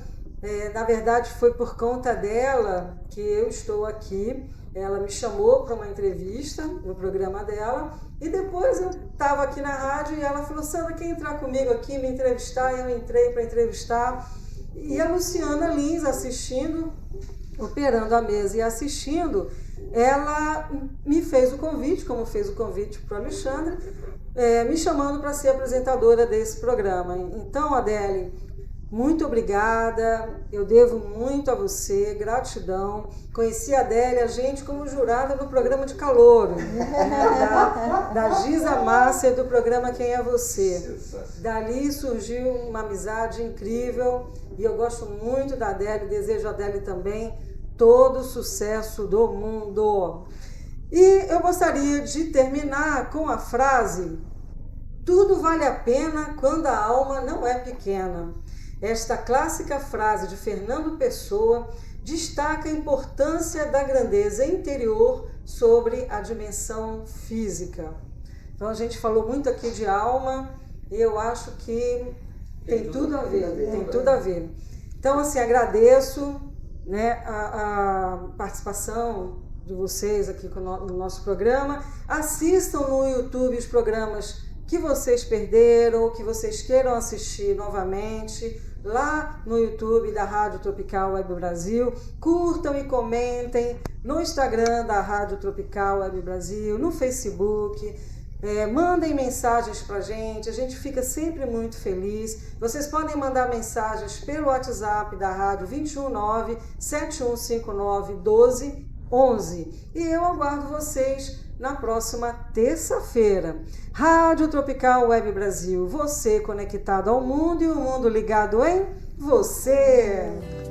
Na verdade, foi por conta dela que eu estou aqui. Ela me chamou para uma entrevista no programa dela e depois eu estava aqui na rádio e ela falou: Sandra, quer entrar comigo aqui, me entrevistar? E eu entrei para entrevistar. E a Luciana Lins assistindo, operando a mesa e assistindo, ela me fez o convite, como fez o convite para o Alexandre, me chamando para ser apresentadora desse programa. Então, Adele, muito obrigada, eu devo muito a você, gratidão. Conheci a Adele, a gente como jurada do programa de Calouro, da Giza Márcia do programa Quem é Você. Dali surgiu uma amizade incrível e eu gosto muito da Adele, desejo a Adele também todo o sucesso do mundo. E eu gostaria de terminar com a frase: tudo vale a pena quando a alma não é pequena. Esta clássica frase de Fernando Pessoa destaca a importância da grandeza interior sobre a dimensão física. Então a gente falou muito aqui de alma e eu acho que tem tudo a ver. Então, assim, agradeço, né, a participação de vocês aqui no nosso programa. Assistam no YouTube os programas que vocês perderam, que vocês queiram assistir novamente, lá no YouTube da Rádio Tropical Web Brasil. Curtam e comentem no Instagram da Rádio Tropical Web Brasil, no Facebook. Mandem mensagens pra gente, a gente fica sempre muito feliz. Vocês podem mandar mensagens pelo WhatsApp da rádio 219-7159-1211. E eu aguardo vocês na próxima terça-feira. Rádio Tropical Web Brasil, você conectado ao mundo e o mundo ligado em você.